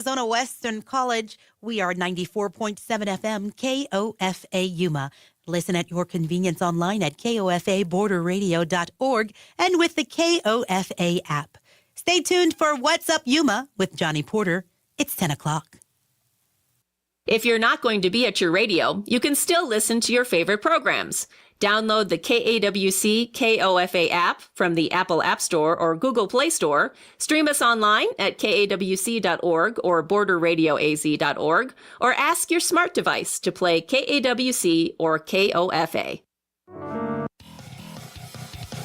Arizona Western College. We are 94.7 FM KOFA Yuma. Listen at your convenience online at kofaborderradio.org and with the KOFA app. Stay tuned for What's Up Yuma with Johnny Porter. It's 10 o'clock. If you're not going to be at your radio, you can still listen to your favorite programs. Download the KAWC KOFA app from the Apple App Store or Google Play Store. Stream us online at kawc.org or borderradioaz.org, or ask your smart device to play KAWC or KOFA.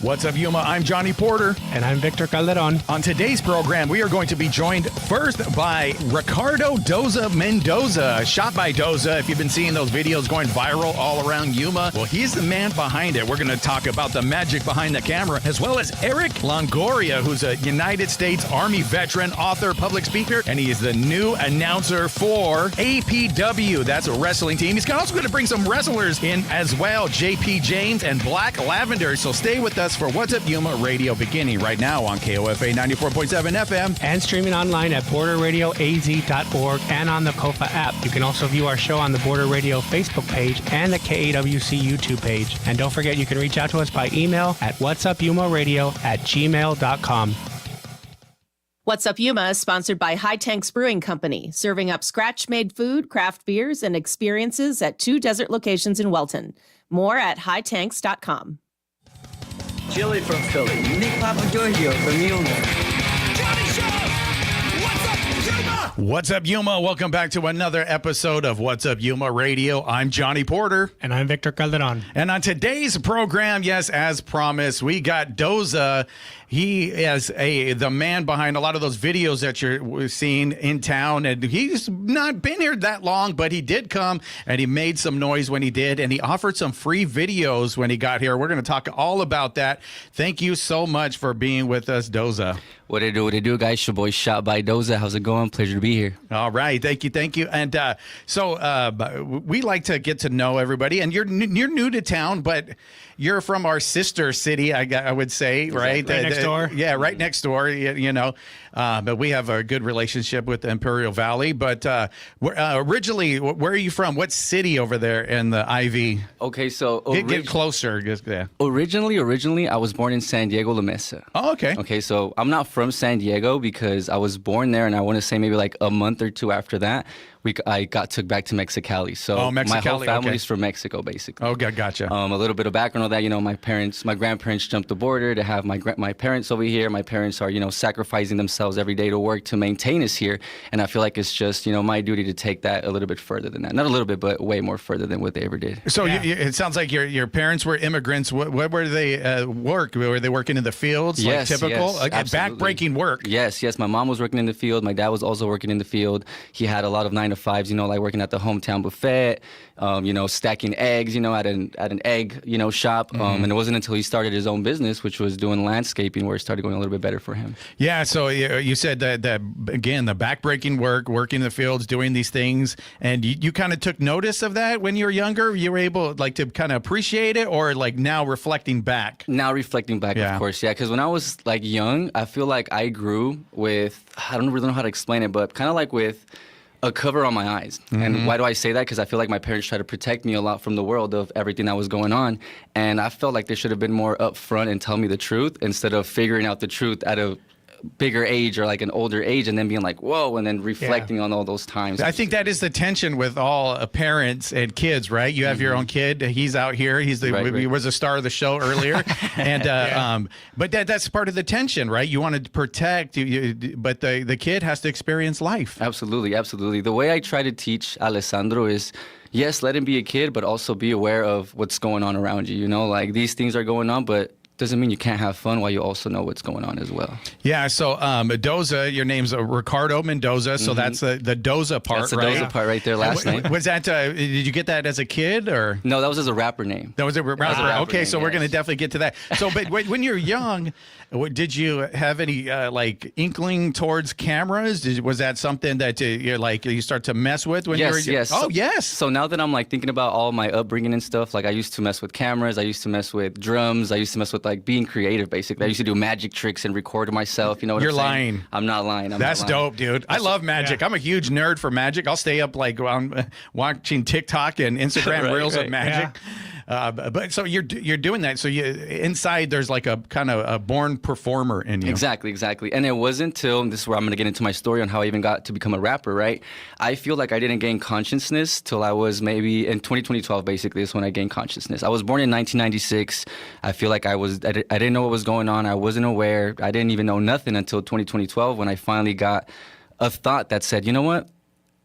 What's up, Yuma? I'm Johnny Porter. And I'm Victor Calderon. On today's program, we are going to be joined first by Ricardo Doza Mendoza, ShotByDoza. If you've been seeing those videos going viral all around Yuma, well, he's the man behind it. We're going to talk about the magic behind the camera, as well as Eric Longoria, who's a United States Army veteran, author, public speaker, and he is the new announcer for APW. That's a wrestling team. He's also going to bring some wrestlers in as well, JP James and Black Lavender. So stay with us for What's Up Yuma Radio, beginning right now on KOFA 94.7 FM. And streaming online at borderradioaz.org and on the KOFA app. You can also view our show on the Border Radio Facebook page and the KAWC YouTube page. And don't forget, you can reach out to us by email at whatsupyumaradio@gmail.com. What's Up Yuma is sponsored by High Tanks Brewing Company, serving up scratch-made food, craft beers, and experiences at 2 desert locations in Welton. More at hightanks.com. Chili from Philly. Nick Papa Giorgio from Yuma. Johnny Show! What's up, Yuma? What's up, Yuma? Welcome back to another episode of What's Up Yuma Radio. I'm Johnny Porter. And I'm Victor Calderon. And on today's program, yes, as promised, we got Doza. He is the man behind a lot of those videos that you're seeing in town, and he's not been here that long, but he did come, and he made some noise when he did, and he offered some free videos when he got here. We're going to talk all about that. Thank you so much for being with us, Doza. What it do, guys? Your boy ShotByDoza. How's it going? Pleasure to be here. All right. Thank you. And so we like to get to know everybody, and you're new to town, but you're from our sister city, I would say, right? Right next door. Yeah, right next door, you know. But we have a good relationship with Imperial Valley. But originally, where are you from? What city over there in the IV? Okay, so... Get closer. Yeah. Originally, I was born in San Diego, La Mesa. Oh, okay. Okay, so I'm not from San Diego because I was born there, and I want to say maybe like a month or two after that, I got took back to Mexicali. So my whole family's from Mexico, basically. Oh, gotcha. A little bit of background on that, you know, my grandparents jumped the border to have my parents over here. My parents are, you know, sacrificing themselves every day to work to maintain us here. And I feel like it's just, you know, my duty to take that a little bit further than that. Not a little bit, but way more further than what they ever did. So it sounds like your parents were immigrants. What were they work? Were they working in the fields? Yes, like typical? yes, back-breaking work. Yes. My mom was working in the field. My dad was also working in the field. He had a lot of 9-to-5s, you know, like working at the hometown buffet, you know, stacking eggs, you know, at an egg, you know, shop. And it wasn't until he started his own business, which was doing landscaping, where it started going a little bit better for him. Yeah. So you said that again, the backbreaking work, working in the fields, doing these things, and you kind of took notice of that when you were younger. You were able like to kind of appreciate it, or like now reflecting back. Now reflecting back, of course, yeah. Because when I was like young, I feel like I grew with, I don't really know how to explain it, but kind of like with a cover on my eyes. And why do I say that? Because I feel like my parents tried to protect me a lot from the world of everything that was going on. And I felt like they should have been more upfront and tell me the truth instead of figuring out the truth at a bigger age or like an older age and then being like, whoa, and then reflecting on all those times. I think that is the tension with all parents and kids, right? You have your own kid. He's out here. He was a star of the show earlier. And but that's part of the tension, right? You want to protect, but the kid has to experience life. Absolutely. The way I try to teach Alessandro is, yes, let him be a kid, but also be aware of what's going on around you. You know, like these things are going on, but doesn't mean you can't have fun while you also know what's going on as well. Yeah, so Doza, your name's Ricardo Mendoza, so that's the Doza part, that's the right? Doza part right there, last name. Was that, did you get that as a kid, or? No, that was as a rapper name. That was a rapper okay, name, so we're going to definitely get to that. So, but when you're young, did you have any, like, inkling towards cameras? Was that something that you start to mess with when you were young? Yes. Oh, yes. So now that I'm, like, thinking about all my upbringing and stuff, like, I used to mess with cameras, I used to mess with drums, I used to mess with with like being creative, basically. I used to do magic tricks and record myself. You know what You're I'm saying? lying. I'm not lying. That's dope, dude. I love magic. I'm a huge nerd for magic. I'll stay up like watching TikTok and Instagram reels of magic. But so you're doing that. So inside there's like a kind of a born performer in you. Exactly. And it wasn't till, this is where I'm going to get into my story on how I even got to become a rapper, right? I feel like I didn't gain consciousness till I was maybe in 2012, basically, is when I gained consciousness. I was born in 1996. I feel like I didn't know what was going on. I wasn't aware. I didn't even know nothing until 2012 when I finally got a thought that said, you know what?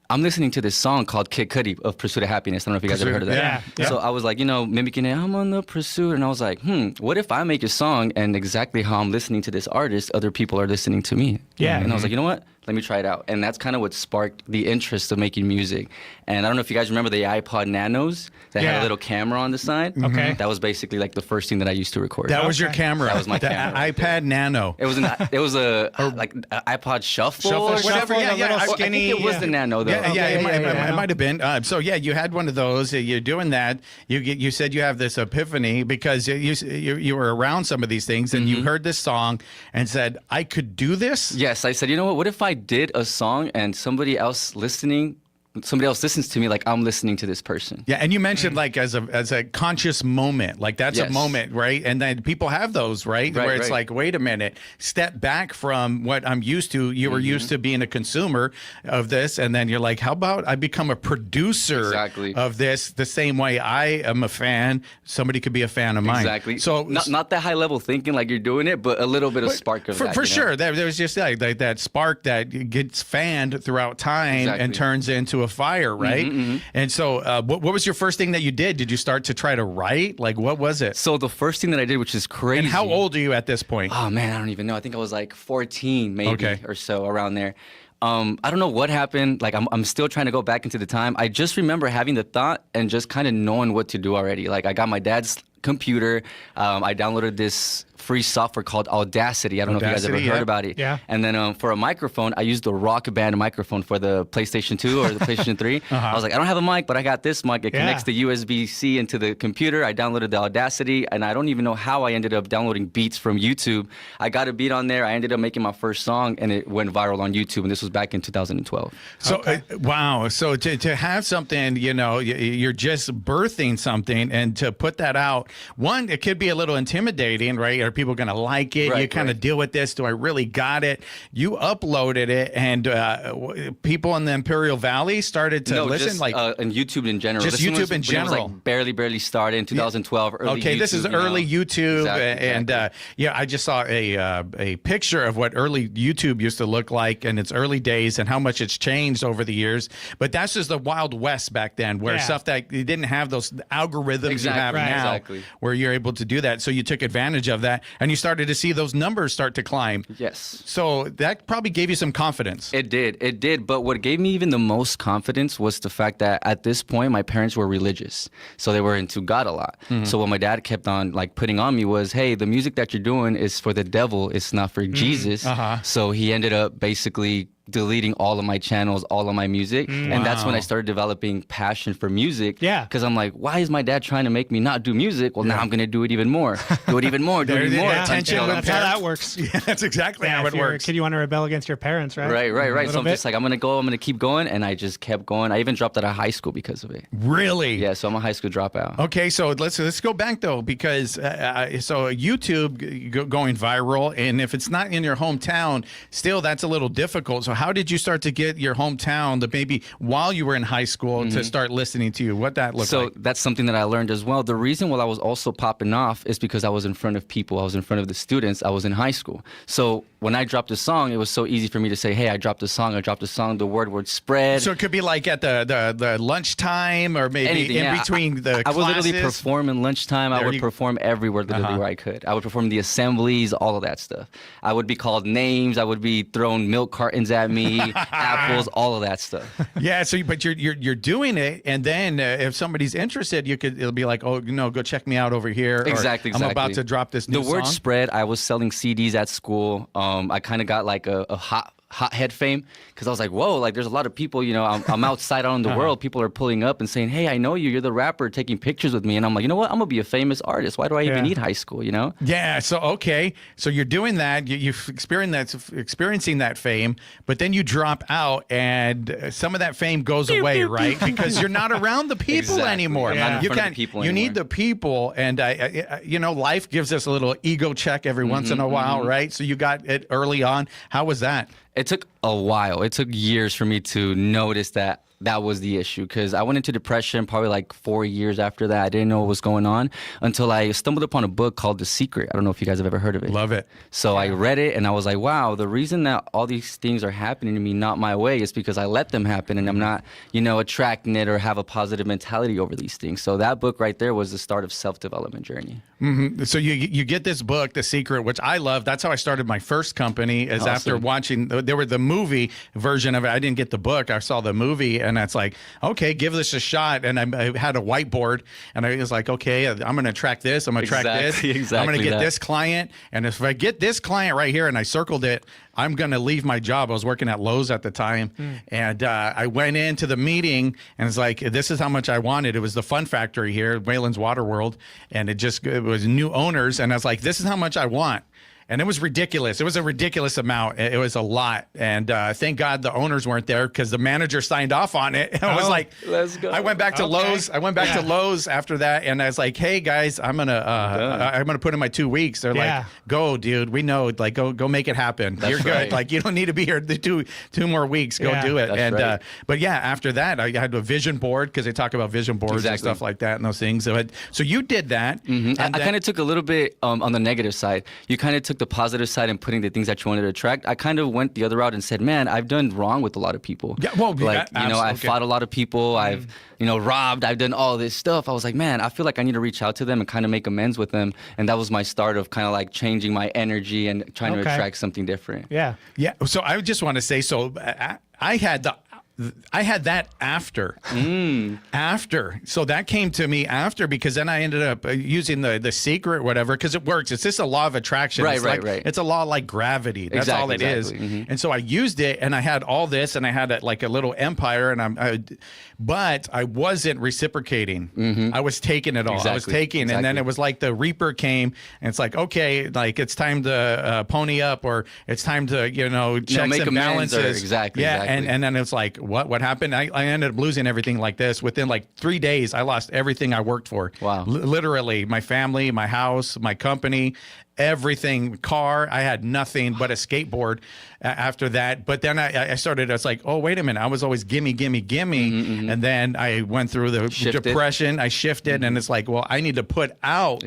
I'm listening to this song called Kid Cudi of Pursuit of Happiness. I don't know if you guys ever heard of that. Yeah. So I was like, mimicking it. I'm on the pursuit. And I was like, what if I make a song and exactly how I'm listening to this artist, other people are listening to me? Yeah. And I was like, you know what? Let me try it out. And that's kind of what sparked the interest of making music. And I don't know if you guys remember the iPod Nanos that had a little camera on the side. Okay. That was basically like the first thing that I used to record. That was your camera. That was my camera. iPad Nano. It was a like an iPod Shuffle or whatever. Yeah, yeah. I think it was the Nano though. Yeah, it might have been. So yeah, you had one of those. You're doing that. You said you have this epiphany because you were around some of these things and you heard this song and said, I could do this. Yes, I said, you know what? What if I did a song and somebody else listens to me like I'm listening to this person? Yeah, and you mentioned like as a conscious moment, like that's a moment, right? And then people have those, right? Where it's like, wait a minute, step back from what I'm used to. You were used to being a consumer of this, and then you're like, how about I become a producer of this the same way I am a fan? Somebody could be a fan of mine. Exactly. So not that high level thinking like you're doing it, but a little bit of spark of that. For sure. There's just like that spark that gets fanned throughout time and turns into a fire, right? And so what was your first thing that you did? Did you start to try to write? Like, what was it? So the first thing that I did, which is crazy. And how old are you at this point? Oh, man, I don't even know. I think I was like 14 maybe or so, around there. I don't know what happened. Like, I'm still trying to go back into the time. I just remember having the thought and just kind of knowing what to do already. Like, I got my dad's computer. I downloaded this free software called Audacity. I don't know if you guys ever heard about it. Yeah. And then for a microphone, I used the Rock Band microphone for the PlayStation 2 or the PlayStation 3. I was like, I don't have a mic, but I got this mic. It connects the USB-C into the computer. I downloaded the Audacity, and I don't even know how I ended up downloading beats from YouTube. I got a beat on there. I ended up making my first song, and it went viral on YouTube, and this was back in 2012. So, wow. So to have something, you're just birthing something, and to put that out, one, it could be a little intimidating, right? Are people going to like it? You kind of deal with this. Do I really got it? You uploaded it, and people in the Imperial Valley started to listen. Just, and YouTube in general. Just YouTube in general. It was like barely started in 2012. Early okay, YouTube, this is early YouTube, exactly. And I just saw a picture of what early YouTube used to look like in its early days and how much it's changed over the years. But that's just the Wild West back then, where stuff that you didn't have those algorithms you have now, where you're able to do that. So you took advantage of that, and you started to see those numbers start to climb. Yes. So that probably gave you some confidence. It did. But what gave me even the most confidence was the fact that at this point, my parents were religious. So they were into God a lot. So what my dad kept on like putting on me was, hey, the music that you're doing is for the devil. It's not for Jesus. So he ended up basically deleting all of my channels, all of my music. And that's when I started developing passion for music. Yeah. Because I'm like, why is my dad trying to make me not do music? Well, now I'm going to do it even more. Do it even more. Attention. That's how that works. Yeah, that's exactly how it works. Kid, you want to rebel against your parents, right? Right. So I'm just like, I'm going to keep going. And I just kept going. I even dropped out of high school because of it. Really? Yeah, so I'm a high school dropout. Okay, so let's go back though, because so YouTube going viral, and if it's not in your hometown, still that's a little difficult. So how did you start to get your hometown, maybe while you were in high school, to start listening to you? What that looked like? So that's something that I learned as well. The reason why I was also popping off is because I was in front of people. I was in front of the students. I was in high school. So when I dropped a song, it was so easy for me to say, hey, I dropped a song. The word would spread. So it could be like at the lunchtime, or maybe anything, between the classes. I would literally perform in lunchtime. I would perform everywhere, literally where I could. I would perform the assemblies, all of that stuff. I would be called names. I would be thrown milk cartons at me, apples, all of that stuff. Yeah. So, but you're doing it, and then if somebody's interested, it'll be like, oh, go check me out over here. Exactly. I'm about to drop this new song. The word spread. I was selling CDs at school. I kind of got like a hothead fame, because I was like, whoa, like there's a lot of people, you know, I'm outside out in the world. People are pulling up and saying, hey, I know you. You're the rapper, taking pictures with me. And I'm like, you know what? I'm going to be a famous artist. Why do I even need high school, you know? Yeah. So, okay. So you're doing that. You've experiencing that fame, but then you drop out and some of that fame goes away, right? Because you're not around the people anymore. Yeah. You can't, you need the people. And, you know, life gives us a little ego check every once in a while, right? So you got it early on. How was that? It took a while. It took years for me to notice that was the issue, because I went into depression probably like 4 years after that. I didn't know what was going on until I stumbled upon a book called The Secret. I don't know if you guys have ever heard of it. Love it. So I read it and I was like, wow, the reason that all these things are happening to me not my way is because I let them happen and I'm not, you know, attracting it or have a positive mentality over these things. So that book right there was the start of self-development journey. So you get this book, The Secret, which I love. That's how I started my first company, is after watching, there were the movie version of it. I didn't get the book. I saw the movie, and that's like, okay, give this a shot. And I had a whiteboard, and I was like, okay, I'm going to track this. I'm going to track this. I'm going to get this client. And if I get this client right here, and I circled it, I'm going to leave my job. I was working at Lowe's at the time. And I went into the meeting and it's like, this is how much I wanted. It was the Fun Factory here, Wayland's Water World. And it was new owners. And I was like, this is how much I want. And it was ridiculous. It was a ridiculous amount. It was a lot. And thank God the owners weren't there, because the manager signed off on it. And I was like, let's go. I went back to Lowe's. I went back to Lowe's after that. And I was like, hey guys, I'm gonna put in my 2 weeks. They're like, go, dude. We know. Like, go make it happen. You're good. Like, you don't need to be here the two more weeks. Go do it. That's and right. but yeah, after that, I had a vision board, because they talk about vision boards and stuff like that and those things. So you did that. I kind of took a little bit on the negative side. You kind of took the positive side and putting the things that you wanted to attract. I kind of went the other route and said, man, I've done wrong with a lot of people. Yeah, well, like, you know, I fought a lot of people. I've, you know, robbed. I've done all this stuff. I was like, man, I feel like I need to reach out to them and kind of make amends with them. And that was my start of kind of like changing my energy and trying to attract something different. Yeah. So I just want to say, so I had that after. After. So that came to me after, because then I ended up using the secret, whatever, because it works. It's just a law of attraction. Right. It's a law like gravity. That's all it is. And so I used it, and I had all this, and I had like a little empire, and but I wasn't reciprocating. I was taking it all. I was taking, and then it was like the Reaper came, and it's like, okay, like it's time to pony up, or it's time to, you know, checks and balances. Exactly. And then it's like, what happened? I ended up losing everything like this. Within like 3 days, I lost everything I worked for. Wow. Literally, my family, my house, my company, everything, car. I had nothing but a skateboard after that. But then I started, I was like, oh, wait a minute. I was always gimme. And then I went through the depression. I shifted, and it's like, well, I need to put out.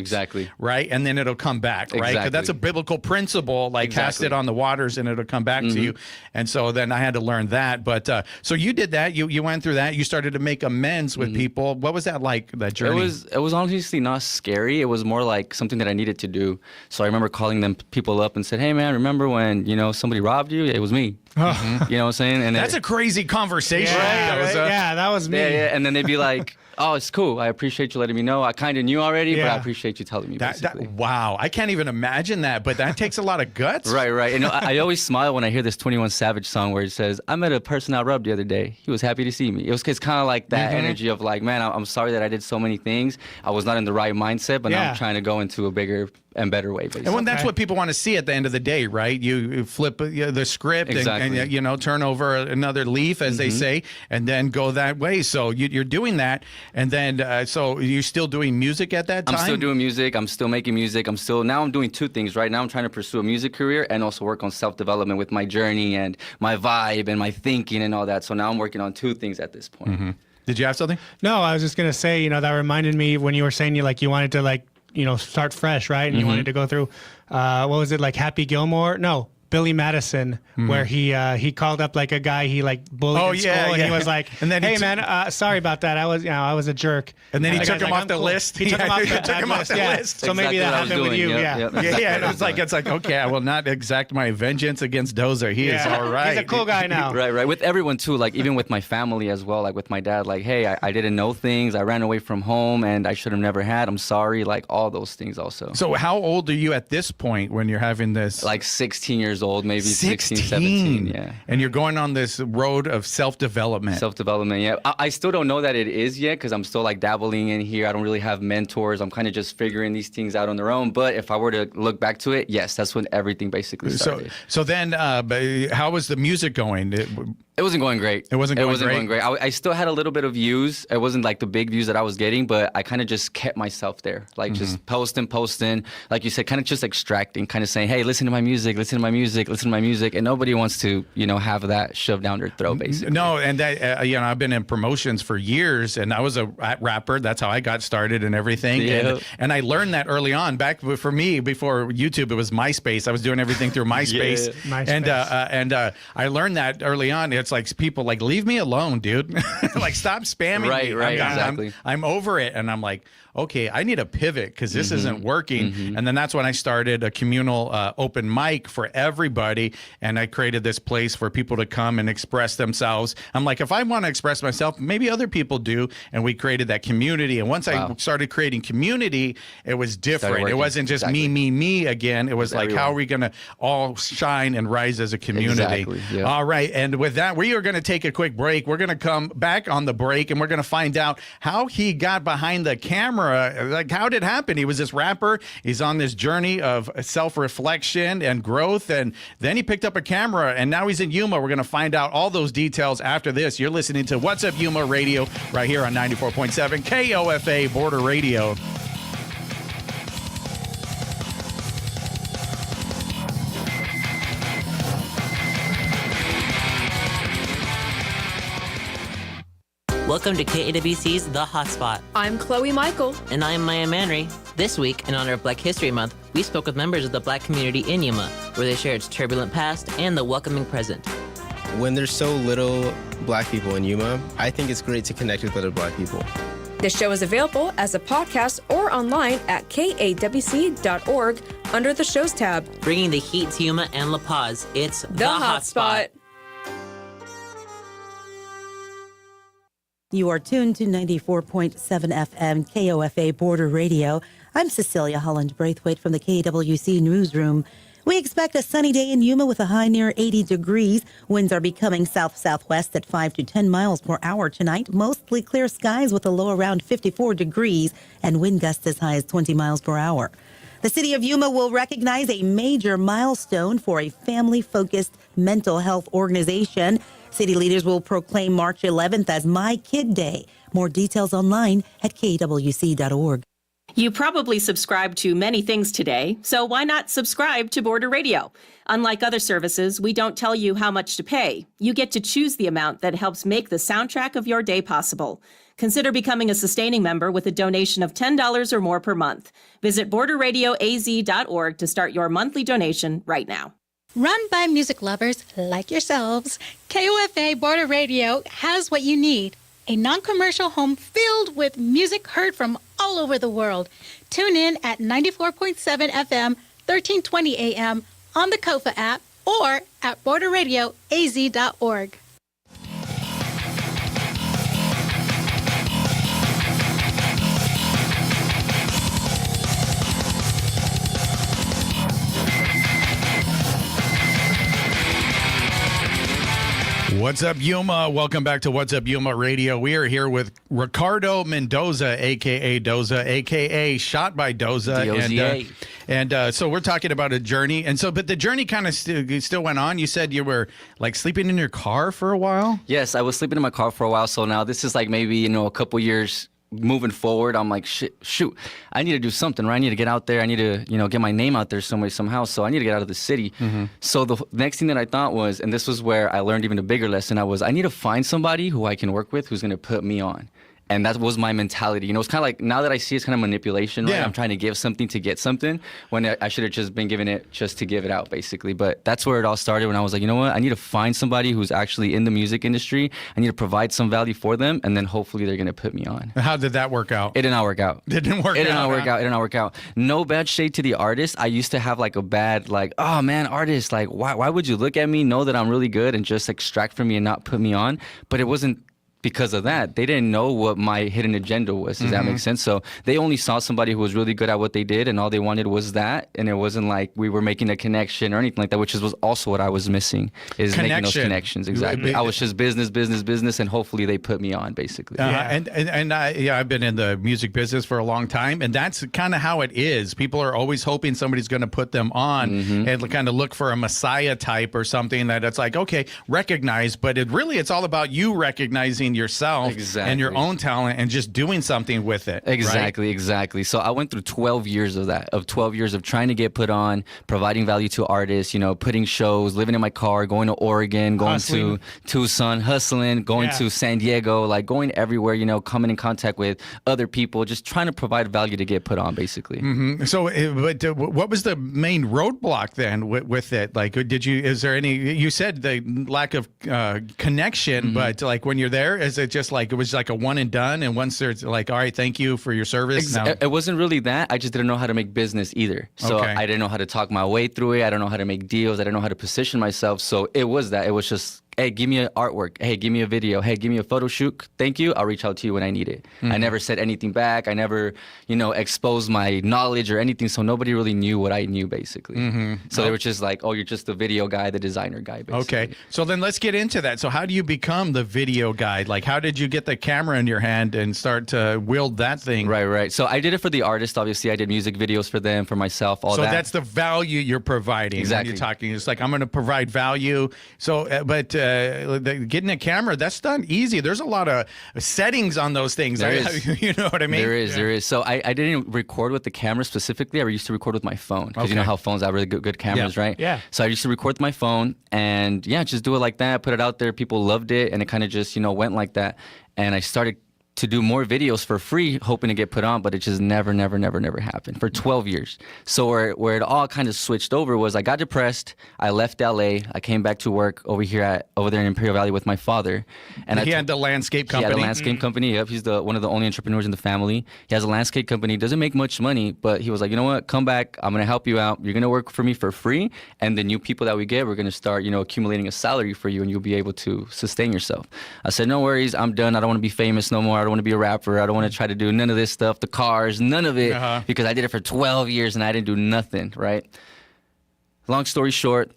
Right? And then it'll come back, right? Because that's a biblical principle, like cast it on the waters and it'll come back to you. And so then I had to learn that. But so you did that. You went through that. You started to make amends with people. What was that like, that journey? It was honestly not scary. It was more like something that I needed to do. So I remember calling people up and said, hey man, remember when, you know, somebody robbed you? It was me. You know what I'm saying? And that's a crazy conversation. Yeah, that was me. Yeah. And then they'd be like, oh, it's cool. I appreciate you letting me know. I kind of knew already, but I appreciate you telling me, basically. Wow. I can't even imagine that, but that takes a lot of guts. Right. And I always smile when I hear this 21 Savage song where it says, I met a person I robbed the other day. He was happy to see me. It's kind of like that energy of like, man, I'm sorry that I did so many things. I was not in the right mindset, but now I'm trying to go into a bigger and better way, basically. And that's what people want to see at the end of the day, right? You flip the script and you know, turn over another leaf, as they say, and then go that way. So you're doing that. And then, so you're still doing music at that time? I'm still doing music. I'm still making music. Now I'm doing two things. Right now I'm trying to pursue a music career and also work on self-development with my journey and my vibe and my thinking and all that. So now I'm working on two things at this point. Did you have something? No, I was just going to say, you know, that reminded me when you were saying you wanted to you know, start fresh, right? And you wanted to go through, what was it, like Happy Gilmore? No, Billy Madison, where he called up like a guy he like bullied in school, and he was like, and then hey man, sorry about that. I was a jerk. And then he took him off the list. He took him off the list. So maybe that happened with you. Yeah. It's like, okay, I will not exact my vengeance against Doza. He is all right. He's a cool guy now. Right. With everyone too, like even with my family as well, like with my dad, like, hey, I didn't know things. I ran away from home and I should have never had. I'm sorry. Like all those things also. So how old are you at this point when you're having this? Like 16 years old, maybe 16, 17. Yeah. And you're going on this road of self-development. Self-development, yeah. I still don't know that it is yet because I'm still like dabbling in here. I don't really have mentors. I'm kind of just figuring these things out on their own. But if I were to look back to it, yes, that's when everything basically started. So then how was the music going? It wasn't going great. It wasn't going great? I still had a little bit of views. It wasn't like the big views that I was getting, but I kind of just kept myself there. Like just posting. Like you said, kind of just extracting, kind of saying, hey, listen to my music, listen to my music, listen to my music. And nobody wants to, have that shoved down their throat, basically. No, and that, I've been in promotions for years, and I was a rapper. That's how I got started and everything. Yeah. And I learned that early on. Back for me, before YouTube, it was MySpace. I was doing everything through MySpace. MySpace. And I learned that early on. It's like people like, leave me alone, dude. Like, stop spamming me. Right, exactly. I'm over it. And I'm like, okay, I need a pivot because this isn't working. And then that's when I started a communal open mic for everybody. And I created this place for people to come and express themselves. I'm like, if I want to express myself, maybe other people do. And we created that community. And once I started creating community, it was different. It wasn't just me again. It was like, how are we going to all shine and rise as a community? Exactly, yeah. All right. And with that, we are going to take a quick break. We're going to come back on the break and we're going to find out how he got behind the camera. Like, how did it happen? He was this rapper. He's on this journey of self-reflection and growth. And then he picked up a camera and now he's in Yuma. We're going to find out all those details after this. You're listening to What's Up Yuma Radio right here on 94.7 KOFA Border Radio. Welcome to KAWC's The Hotspot. I'm Chloe Michael. And I'm Maya Manry. This week, in honor of Black History Month, we spoke with members of the Black community in Yuma, where they shared its turbulent past and the welcoming present. When there's so little Black people in Yuma, I think it's great to connect with other Black people. The show is available as a podcast or online at kawc.org under the shows tab. Bringing the heat to Yuma and La Paz, it's The Hotspot. You are tuned to 94.7 FM KOFA Border Radio. I'm Cecilia Holland-Braithwaite from the KWC Newsroom. We expect a sunny day in Yuma with a high near 80 degrees. Winds are becoming south-southwest at 5 to 10 miles per hour tonight. Mostly clear skies with a low around 54 degrees and wind gusts as high as 20 miles per hour. The city of Yuma will recognize a major milestone for a family-focused mental health organization. City leaders will proclaim March 11th as My Kid Day. More details online at kwc.org. You probably subscribe to many things today, so why not subscribe to Border Radio? Unlike other services, we don't tell you how much to pay. You get to choose the amount that helps make the soundtrack of your day possible. Consider becoming a sustaining member with a donation of $10 or more per month. Visit borderradioaz.org to start your monthly donation right now. Run by music lovers like yourselves, KOFA Border Radio has what you need. A non-commercial home filled with music heard from all over the world. Tune in at 94.7 FM, 1320 AM on the KOFA app or at borderradioaz.org. What's up, Yuma? Welcome back to What's Up Yuma Radio. We are here with Ricardo Mendoza, a.k.a. Doza, a.k.a. ShotByDoza. And so we're talking about a journey. And so, but the journey kind of still went on. You said you were like sleeping in your car for a while? Yes, I was sleeping in my car for a while. So now this is like maybe, a couple years moving forward. I'm like, shoot, I need to do something, right? I need to get out there. I need to, get my name out there somehow. So I need to get out of the city. So the next thing that I thought was, and this was where I learned even a bigger lesson, I need to find somebody who I can work with who's going to put me on. And that was my mentality. It's kind of like, now that I see it's kind of manipulation, right? Yeah. I'm trying to give something to get something when I should have just been giving it just to give it out, basically. But that's where it all started, when I was like, you know what? I need to find somebody who's actually in the music industry. I need to provide some value for them, and then hopefully they're going to put me on. How did that work out? It did not work out. It didn't work out. It did not work out. No bad shade to the artist. I used to have like a bad, oh man, artist, like why would you look at me, know that I'm really good, and just extract from me and not put me on? But it wasn't because of that, they didn't know what my hidden agenda was. Does that make sense? So they only saw somebody who was really good at what they did, and all they wanted was that. And it wasn't like we were making a connection or anything like that, which was also what I was missing, is making those connections. Exactly. I was just business, and hopefully they put me on, basically. I've been in the music business for a long time, and that's kind of how it is. People are always hoping somebody's going to put them on and kind of look for a messiah type or something that it's like, okay, recognize, but it's all about you recognizing yourself and your own talent and just doing something with it. Exactly. So I went through 12 years of that, 12 years of trying to get put on, providing value to artists, putting shows, living in my car, going to Oregon, going to Tucson, hustling, going to San Diego, like going everywhere, coming in contact with other people, just trying to provide value to get put on, basically. So, but what was the main roadblock then with it? Like, is there any, you said the lack of connection, but like when you're there, is it just like, it was like a one and done, and once there's like, all right, thank you for your service? It wasn't really that. I just didn't know how to make business either. So I didn't know how to talk my way through it. I don't know how to make deals. I didn't know how to position myself. So it was that. It was just, hey, give me an artwork. Hey, give me a video. Hey, give me a photo shoot. Thank you. I'll reach out to you when I need it. I never said anything back. I never, exposed my knowledge or anything. So nobody really knew what I knew, basically. So they were just like, oh, you're just the video guy, the designer guy, basically. Okay. So then let's get into that. So how do you become the video guy? Like, how did you get the camera in your hand and start to wield that thing? Right. So I did it for the artist. Obviously, I did music videos for them, for myself, all that. So that's the value you're providing. Exactly. When you're talking, it's like, I'm going to provide value. So, getting a camera, that's not easy. There's a lot of settings on those things. There is. You know what I mean? There is. So I didn't record with the camera specifically. I used to record with my phone, because you know how phones have really good cameras, right? Yeah. So I used to record with my phone and just do it like that, put it out there. People loved it, and it kind of just, went like that. And I started to do more videos for free, hoping to get put on, but it just never happened for 12 years. So where it all kind of switched over was I got depressed. I left LA. I came back to work over there in Imperial Valley with my father. And he had the landscape company. He had a landscape company. Yep, he's one of the only entrepreneurs in the family. He has a landscape company. Doesn't make much money, but he was like, you know what? Come back. I'm gonna help you out. You're gonna work for me for free, and the new people that we get, we're gonna start, accumulating a salary for you, and you'll be able to sustain yourself. I said, no worries. I'm done. I don't want to be famous no more. I don't want to be a rapper. I don't want to try to do none of this stuff, the cars, none of it, because I did it for 12 years and I didn't do nothing, right? Long story short,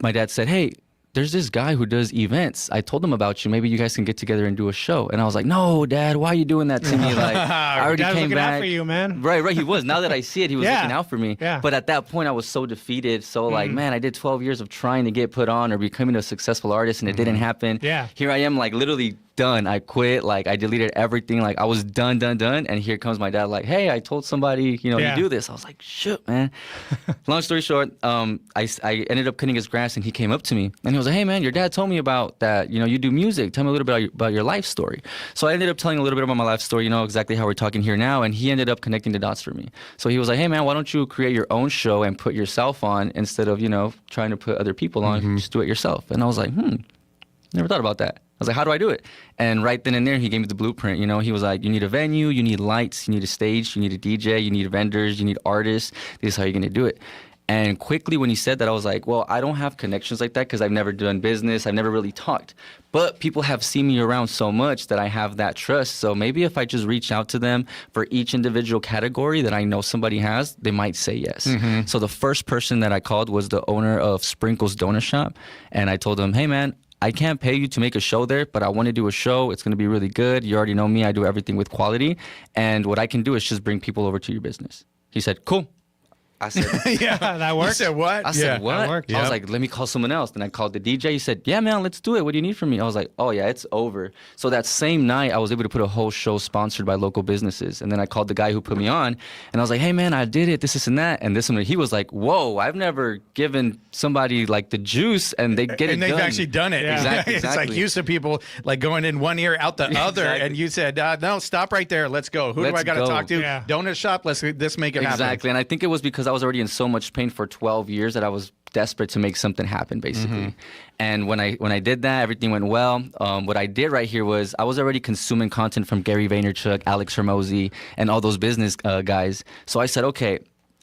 my dad said, hey, there's this guy who does events. I told him about you. Maybe you guys can get together and do a show. And I was like, no, Dad, why are you doing that to me? Like, I already Dad's came looking back. out for you, man. Right. He was. Now that I see it, he was looking out for me. Yeah. But at that point, I was so defeated. So like, man, I did 12 years of trying to get put on or becoming a successful artist, and it didn't happen. Yeah. Here I am, like literally done. I quit. Like I deleted everything. Like I was done. And here comes my dad. Like, hey, I told somebody, you do this. I was like, shit, man. Long story short, I ended up cutting his grass, and he came up to me and he was like, hey, man, your dad told me about that. You do music. Tell me a little bit about your life story. So I ended up telling a little bit about my life story. Exactly how we're talking here now. And he ended up connecting the dots for me. So he was like, hey, man, why don't you create your own show and put yourself on instead of trying to put other people on? Just do it yourself. And I was like, never thought about that. I was like, how do I do it? And right then and there, he gave me the blueprint. He was like, you need a venue, you need lights, you need a stage, you need a DJ, you need vendors, you need artists. This is how you're going to do it. And quickly when he said that, I was like, well, I don't have connections like that because I've never done business. I've never really talked. But people have seen me around so much that I have that trust. So maybe if I just reach out to them for each individual category that I know somebody has, they might say yes. So the first person that I called was the owner of Sprinkles Donut Shop. And I told him, hey, man, I can't pay you to make a show there, but I want to do a show. It's going to be really good. You already know me. I do everything with quality. And what I can do is just bring people over to your business. He said, cool. I said, that worked. You said what? I said, what? That worked. I was like, let me call someone else. Then I called the DJ. He said, yeah, man, let's do it. What do you need from me? I was like, oh, yeah, it's over. So that same night, I was able to put a whole show sponsored by local businesses. And then I called the guy who put me on, and I was like, hey, man, I did it, this and that. And this one, he was like, whoa, I've never given somebody like the juice, and they get it done. And they've actually done it. Yeah. Exactly. It's like used to people like going in one ear, out the other. Exactly. And you said, no, stop right there. Let's go. Who do I got to talk to? Yeah. Donut shop. Let's make it happen. Exactly. And I think it was because I was already in so much pain for 12 years that I was desperate to make something happen, basically. And when I did that, everything went well. What I did right here was I was already consuming content from Gary Vaynerchuk, Alex Hormozy, and all those business guys. So I said, okay,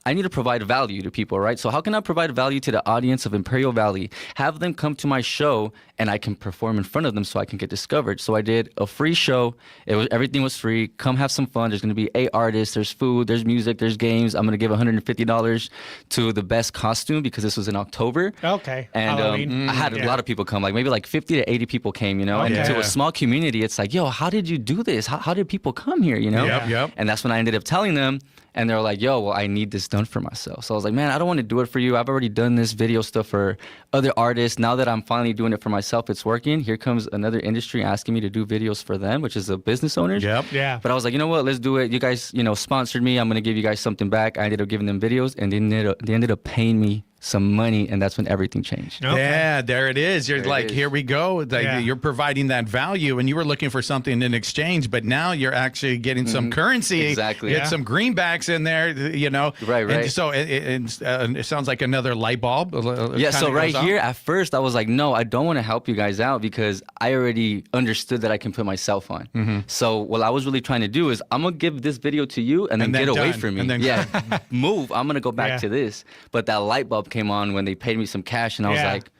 I need to provide value to people, right? So how can I provide value to the audience of Imperial Valley? Have them come to my show and I can perform in front of them so I can get discovered. So I did a free show. Everything was free. Come have some fun. There's going to be 8 artists. There's food. There's music. There's games. I'm going to give $150 to the best costume because this was in October. Okay. And I had a lot of people come, like maybe like 50 to 80 people came, you know? Okay. And to a small community, it's like, yo, how did you do this? How did people come here, you know? Yep. And that's when I ended up telling them. And they're like, yo, well, I need this done for myself. So I was like, man, I don't want to do it for you. I've already done this video stuff for other artists. Now that I'm finally doing it for myself, it's working. Here comes another industry asking me to do videos for them, which is the business owners. Yep. Yeah. But I was like, you know what? Let's do it. You guys, sponsored me. I'm going to give you guys something back. I ended up giving them videos, and they ended up paying me some money, and that's when everything changed. Okay. Yeah, there it is. You're There it like, is. here we go. Like, Yeah. You're providing that value, and you were looking for something in exchange, but now you're actually getting some currency. Exactly. Get Yeah. some greenbacks in there, you know. Right. And so it sounds like another light bulb. Yeah, so kinda right goes on. here, at first, I was like, no, I don't want to help you guys out because I already understood that I can put myself on. So what I was really trying to do is I'm going to give this video to you and then And then get away done. from me. And then- Yeah, move. I'm going to go back Yeah. to this. But that light bulb came on when they paid me some cash, and I was Yeah. like,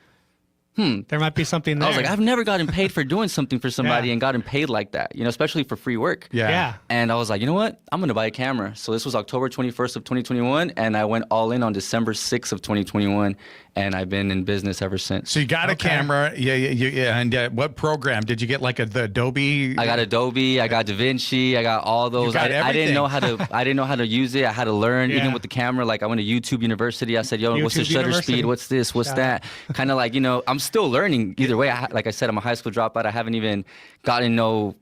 There might be something there. I was like, I've never gotten paid for doing something for somebody Yeah. and gotten paid like that, especially for free work. Yeah. And I was like, you know what? I'm going to buy a camera. So this was October 21st of 2021, and I went all in on December 6th of 2021, and I've been in business ever since. So you got a camera. Yeah. And what program? Did you get like the Adobe? I got Adobe, I got DaVinci, I got all those. got I didn't know everything. I didn't know how to use it. I had to learn even Yeah. with the camera. Like I went to YouTube University. I said, yo, what's the YouTube shutter University. speed? What's this? What's Shout that? Kind of like, I'm still learning either way. Like I said, I'm a high school dropout. I haven't even gotten no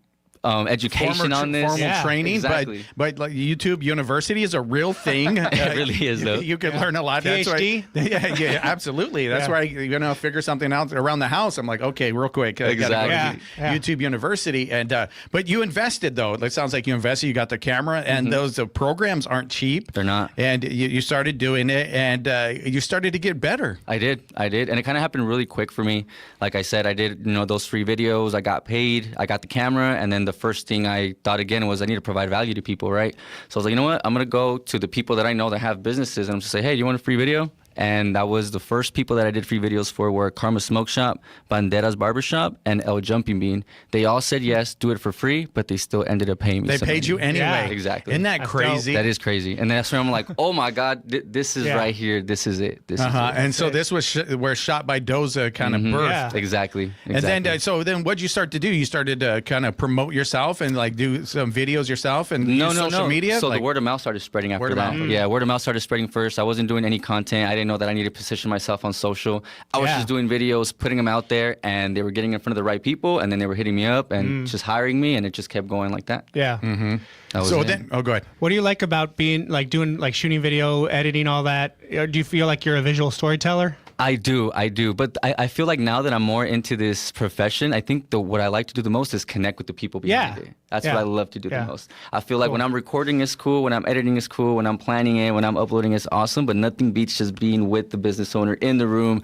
education on this. Formal Yeah, training, exactly. but like YouTube University is a real thing. It really is, though. You can learn a lot. PhD? That's why, yeah, absolutely. That's Yeah. why figure something out around the house. I'm like, okay, real quick, I gotta go Exactly. to Yeah. YouTube University, and but you invested though. It sounds like you invested. You got the camera, and those programs aren't cheap. They're not. And you started doing it, and you started to get better. I did, and it kind of happened really quick for me. Like I said, I did, those free videos. I got paid. I got the camera, and then the first thing I thought again was I need to provide value to people, right? So I was like, you know what? I'm gonna go to the people that I know that have businesses, and I'm just say, hey, do you want a free video? And that was the first people that I did free videos for were Karma Smoke Shop, Bandera's Barbershop, and El Jumping Bean. They all said yes, do it for free, but they still ended up paying me. They some paid money. you anyway. Yeah. Exactly. Isn't that That's crazy? That is crazy. And that's where I'm like, oh my God, this is Yeah. right here. This is it. This is it. And so this was where ShotByDoza kind of birthed. Yeah. Exactly. And then, so then what'd you start to do? You started to kind of promote yourself and like do some videos yourself and use social media? So Like, the word of mouth started spreading after Word of that. mouth. Yeah, word of mouth started spreading first. I wasn't doing any content. I didn't know that I needed to position myself on social. I was Yeah. just doing videos, putting them out there, and they were getting in front of the right people, and then they were hitting me up and just hiring me, and it just kept going like that. Yeah. That was so it. then, oh, go ahead. What do you like about being like doing like shooting video, editing, all that? Do you feel like you're a visual storyteller? I do. But I feel like now that I'm more into this profession, I think what I like to do the most is connect with the people behind Yeah. it. That's Yeah. what I love to do Yeah. the most. I feel like when I'm recording is cool, when I'm editing is cool, when I'm planning it, when I'm uploading is awesome, but nothing beats just being with the business owner in the room,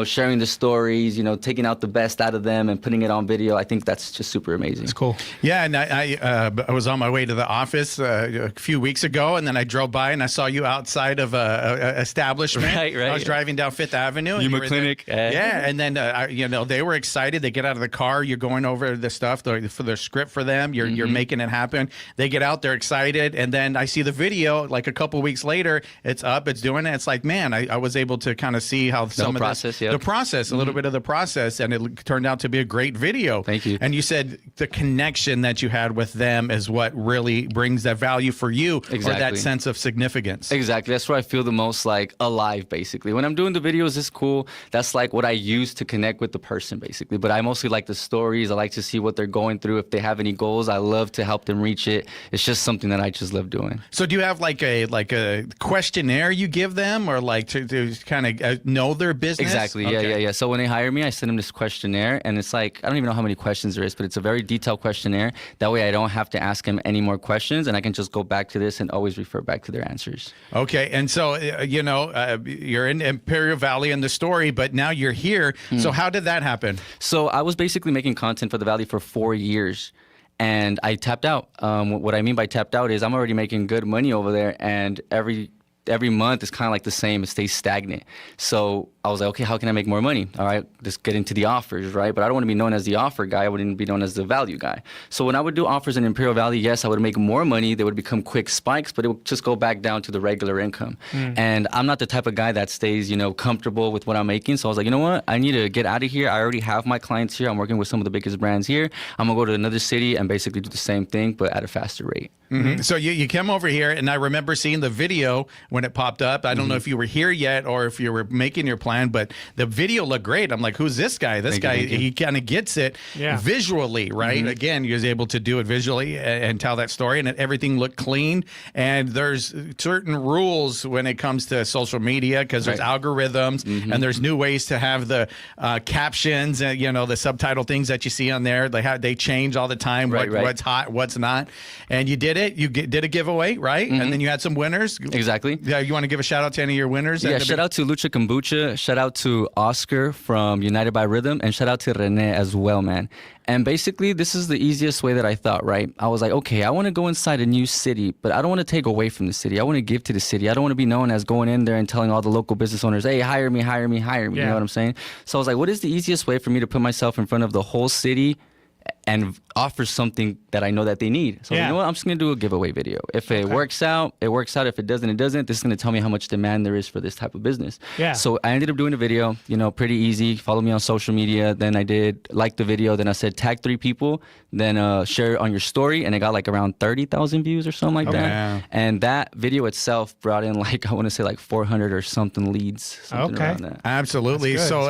sharing the stories, taking out the best out of them and putting it on video. I think that's just super amazing. It's cool. Yeah, and I was on my way to the office a few weeks ago, and then I drove by and I saw you outside of a establishment. Right. I was driving down Fifth Avenue. and Yuma you were there. Clinic. Yeah, and then they were excited. They get out of the car. You're going over the stuff for their script for them. You're making it happen. They get out. They're excited, and then I see the video. Like a couple weeks later, it's up. It's doing it. It's like, man, I was able to kind of see how some whole of process, this, yep. the process, a little bit of the process, and it turned out to be a great video. Thank you. And you said the connection that you had with them is what really brings that value for you, or that Exactly. sense of significance. Exactly. That's where I feel the most like alive, basically. When I'm doing the videos, it's cool. That's like what I use to connect with the person, basically. But I mostly like the stories. I like to see what they're going through. If they have any goals, I love to help them reach it. It's just something that I just love doing. So do you have like a questionnaire you give them, or like to kind of know their business? Exactly. Yeah. So when they hire me, I send them this questionnaire, and it's like, I don't even know how many questions there is, but it's a very detailed questionnaire. That way I don't have to ask them any more questions, and I can just go back to this and always refer back to their answers. Okay, and so you're in Imperial Valley in the story, but now you're here. So how did that happen? So I was basically making content for the Valley for 4 years, and I tapped out. What I mean by tapped out is I'm already making good money over there, and every every month is kind of like the same. It stays stagnant. So I was like, okay, how can I make more money? All right, just get into the offers, right? But I don't want to be known as the offer guy. I wouldn't be known as the value guy. So when I would do offers in Imperial Valley, yes, I would make more money. They would become quick spikes, but it would just go back down to the regular income. And I'm not the type of guy that stays, comfortable with what I'm making. So I was like, you know what? I need to get out of here. I already have my clients here. I'm working with some of the biggest brands here. I'm going to go to another city and basically do the same thing, but at a faster rate. So you came over here, and I remember seeing the video when it popped up. I don't know if you were here yet or if you were making your plan, but the video looked great. I'm like, who's this guy? This guy, he kind of gets it visually, right? Again, he was able to do it visually and tell that story, and everything looked clean. And there's certain rules when it comes to social media because there's algorithms and there's new ways to have the captions and, the subtitle things that you see on there. They change all the time, what's hot, what's not. And you did it. You did a giveaway, right? And then you had some winners. Exactly. Yeah, you want to give a shout out to any of your winners? Yeah, shout out to Lucha Kombucha, shout out to Oscar from United by Rhythm, and shout out to Rene as well, man. And basically, this is the easiest way that I thought, right? I was like, okay, I want to go inside a new city, but I don't want to take away from the city. I want to give to the city. I don't want to be known as going in there and telling all the local business owners, hey, hire me, hire me, hire me. You know what I'm saying? So I was like, what is the easiest way for me to put myself in front of the whole city and offer something that I know that they need? So you know what? I'm just going to do a giveaway video. If it works out, it works out. If it doesn't, it doesn't. This is going to tell me how much demand there is for this type of business. Yeah. So I ended up doing a video, pretty easy. Follow me on social media. Then I did like the video. Then I said tag 3 people. Then share it on your story. And it got like around 30,000 views or something like that. Yeah. And that video itself brought in I want to say 400 or something leads. Something around that. Absolutely. So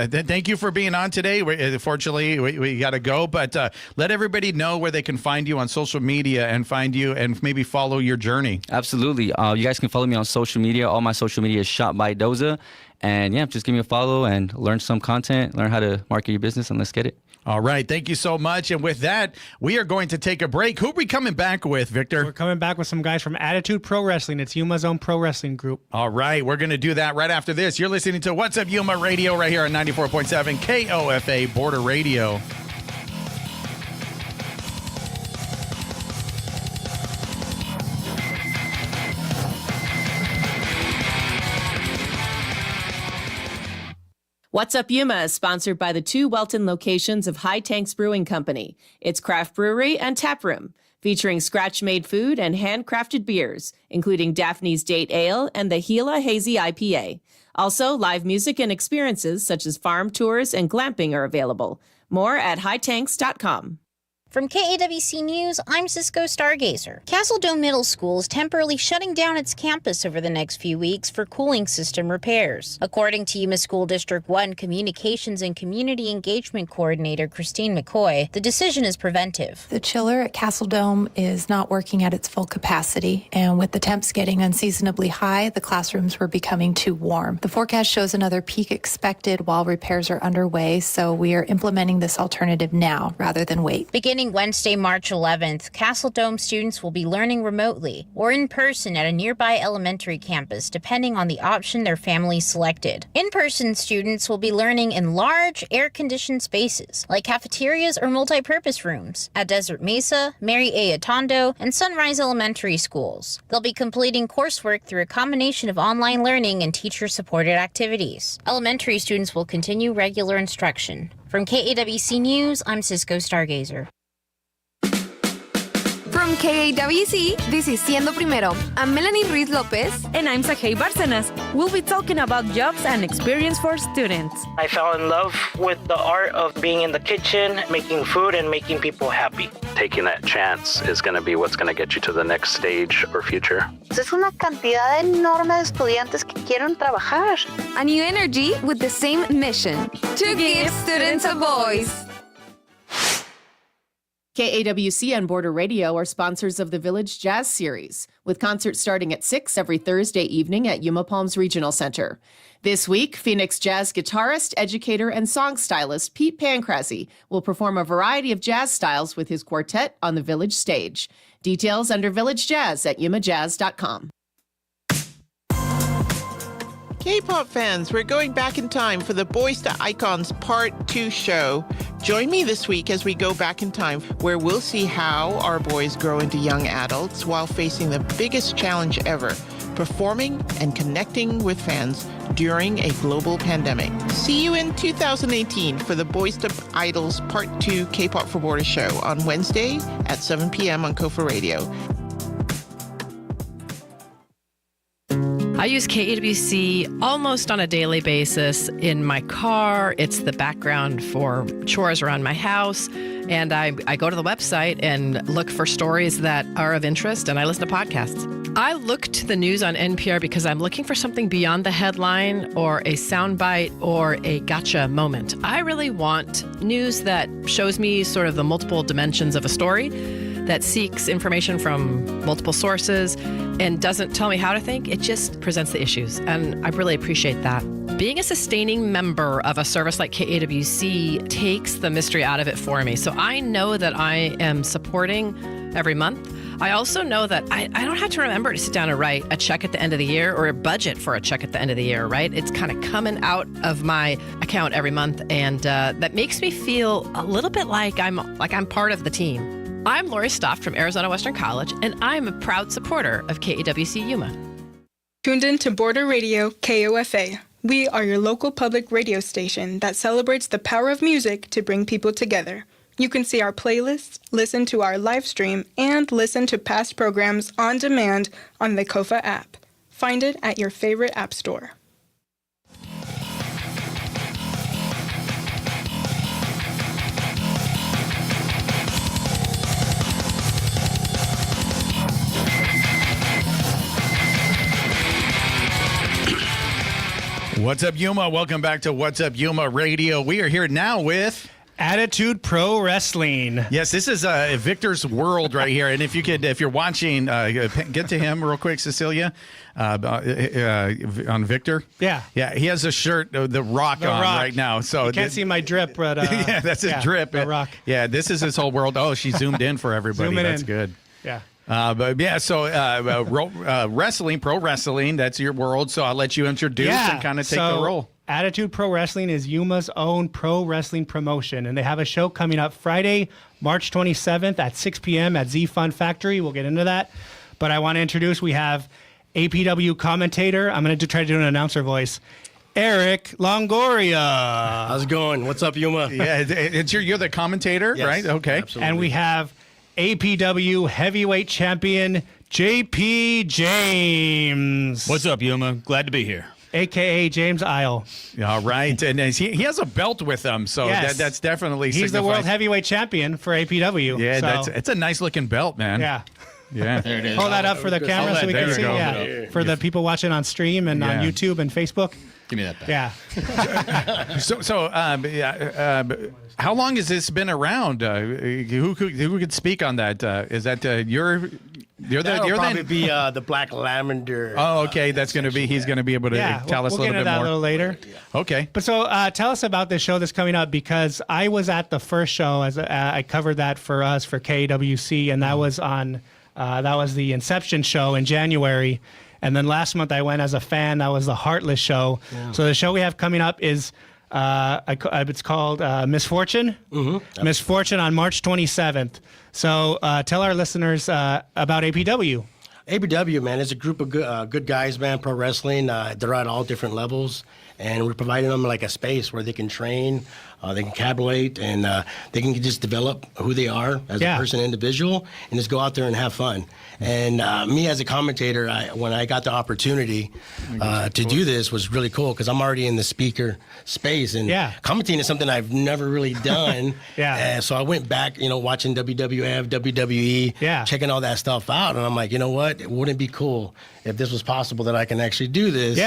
thank you for being on today. Fortunately, we got to go. But let everybody know where they can find you on social media and find you and maybe follow your journey. Absolutely. You guys can follow me on social media. All my social media is ShotByDoza. And just give me a follow and learn some content, learn how to market your business, and let's get it. All right. Thank you so much. And with that, we are going to take a break. Who are we coming back with, Victor? We're coming back with some guys from Attitude Pro Wrestling. It's Yuma's own pro wrestling group. All right. We're going to do that right after this. You're listening to What's Up Yuma Radio right here on 94.7 KOFA Border Radio. What's Up Yuma is sponsored by the 2 Welton locations of High Tanks Brewing Company. It's craft brewery and tap room, featuring scratch-made food and handcrafted beers, including Daphne's Date Ale and the Gila Hazy IPA. Also, live music and experiences such as farm tours and glamping are available. More at hightanks.com. From KAWC News, I'm Cisco Stargazer. Castle Dome Middle School is temporarily shutting down its campus over the next few weeks for cooling system repairs. According to Yuma School District 1 Communications and Community Engagement Coordinator Christine McCoy, the decision is preventive. The chiller at Castle Dome is not working at its full capacity, and with the temps getting unseasonably high, the classrooms were becoming too warm. The forecast shows another peak expected while repairs are underway, so we are implementing this alternative now rather than wait. Beginning Wednesday, March 11th, Castle Dome students will be learning remotely or in person at a nearby elementary campus, depending on the option their family selected. In-person students will be learning in large, air-conditioned spaces, like cafeterias or multi-purpose rooms, at Desert Mesa, Mary A. Atondo, and Sunrise Elementary schools. They'll be completing coursework through a combination of online learning and teacher-supported activities. Elementary students will continue regular instruction. From KAWC News, I'm Cisco Stargazer. From KAWC, this is Siendo Primero. I'm Melanie Ruiz Lopez. And I'm Sajay Barcenas. We'll be talking about jobs and experience for students. I fell in love with the art of being in the kitchen, making food, and making people happy. Taking that chance is going to be what's going to get you to the next stage or future. Es una cantidad enorme de estudiantes que quieren trabajar. A new energy with the same mission, to give students a voice. KAWC and Border Radio are sponsors of the Village Jazz Series, with concerts starting at 6 every Thursday evening at Yuma Palms Regional Center. This week, Phoenix jazz guitarist, educator, and song stylist Pete Pancrasi will perform a variety of jazz styles with his quartet on the Village stage. Details under Village Jazz at yumajazz.com. K-pop fans, we're going back in time for the Boys to Icons Part 2 show. Join me this week as we go back in time, where we'll see how our boys grow into young adults while facing the biggest challenge ever, performing and connecting with fans during a global pandemic. See you in 2018 for the Boys to Idols Part 2 K-Pop for Border show on Wednesday at 7 p.m. on Kofa Radio. I use KAWC almost on a daily basis in my car. It's the background for chores around my house. And I go to the website and look for stories that are of interest, and I listen to podcasts. I look to the news on NPR because I'm looking for something beyond the headline or a soundbite or a gotcha moment. I really want news that shows me sort of the multiple dimensions of a story, that seeks information from multiple sources and doesn't tell me how to think. It just presents the issues, and I really appreciate that. Being a sustaining member of a service like KAWC takes the mystery out of it for me. So I know that I am supporting every month. I also know that I don't have to remember to sit down and write a check at the end of the year or a budget for a check at the end of the year, right? It's kind of coming out of my account every month, and that makes me feel a little bit like I'm part of the team. I'm Lori Stoft from Arizona Western College, and I'm a proud supporter of KAWC Yuma. Tuned in to Border Radio KOFA. We are your local public radio station that celebrates the power of music to bring people together. You can see our playlists, listen to our live stream, and listen to past programs on demand on the Kofa app. Find it at your favorite app store. What's up, Yuma? Welcome back to What's Up, Yuma Radio. We are here now with Attitude Pro Wrestling. Yes, this is Victor's world right here. And if you're watching, get to him real quick, Cecilia, on Victor. Yeah. Yeah, he has a shirt, The Rock on right now. So you can't see my drip, but yeah, that's his drip. The Rock. Yeah, this is his whole world. Oh, she zoomed in for everybody. Zooming That's in. good. Yeah. But yeah, so wrestling, pro wrestling, that's your world. So I'll let you introduce and kind of take the role. Attitude Pro Wrestling is Yuma's own pro wrestling promotion, and they have a show coming up Friday, March 27th at 6 p.m. at Z Fun Factory. We'll get into that. But I want to introduce, we have APW commentator. I'm going to try to do an announcer voice. Eric Longoria. How's it going? What's up, Yuma? Yeah, you're the commentator, yes, right? Okay. Absolutely. And we have APW heavyweight champion JP James. What's up, Yuma? Glad to be here. AKA James Isle. All right. And he has a belt with him, so yes. that's definitely He's the world heavyweight champion for APW. Yeah, so. it's a nice looking belt, man. Yeah. Yeah. There it is. Hold that up for the camera so we can see. Yeah. For the people watching on stream and on YouTube and Facebook. Give me that back. Yeah. So how long has this been around? Who could speak on that? Is that you're probably be the Black Lavender. Oh, okay. That's going to be. He's going to be able to tell us a little bit more. We'll get into that a little later. Okay. But so tell us about this show that's coming up, because I was at the first show as I covered that for us for KWC, and that was on that was the Inception show in January. And then last month I went as a fan. That was the Heartless show. Yeah. So the show we have coming up is it's called Misfortune. Mm-hmm. Misfortune on March 27th. So tell our listeners about APW. APW, man, is a group of good guys, man, pro wrestling. They're at all different levels, and we're providing them like a space where they can train, they can cabulate, and they can just develop who they are as a person, individual, and just go out there and have fun. And me as a commentator, when I got the opportunity to do this, was really cool because I'm already in the speaker space, and commentating is something I've never really done. So I went back, watching WWF, WWE, checking all that stuff out, and I'm like, you know what? It wouldn't be cool if this was possible that I can actually do this.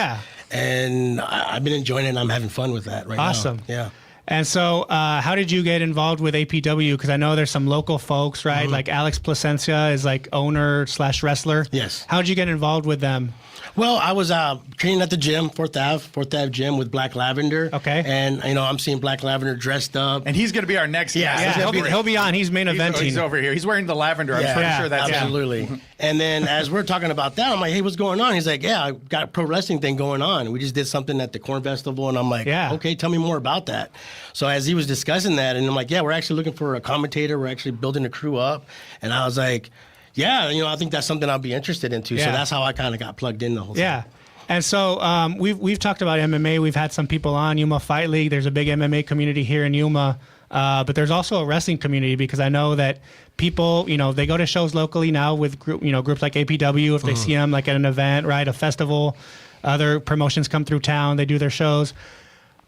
And I've been enjoying it, and I'm having fun with that right now. Awesome. Yeah. And so how did you get involved with APW? Because I know there's some local folks, right? Mm-hmm. Like Alex Placencia is like owner/wrestler. Yes. How did you get involved with them? Well, I was training at the gym, 4th Ave gym with Black Lavender. Okay. And, I'm seeing Black Lavender dressed up. And he's going to be our next guest. He'll be on. He's main eventing. He's over here. He's wearing the lavender. I'm pretty sure that's absolutely. him. And then as we're talking about that, I'm like, hey, what's going on? He's like, yeah, I got a pro wrestling thing going on. We just did something at the Corn Festival. And I'm like, okay, tell me more about that. So as he was discussing that, and I'm like, we're actually looking for a commentator. We're actually building a crew up. And I was like, Yeah, I think that's something I'll be interested into. So that's how I kind of got plugged in the whole thing. Yeah. And so we've talked about MMA. We've had some people on Yuma Fight League. There's a big MMA community here in Yuma, but there's also a wrestling community because I know that people, they go to shows locally now with groups like APW if they see them like at an event, right, a festival. Other promotions come through town. They do their shows.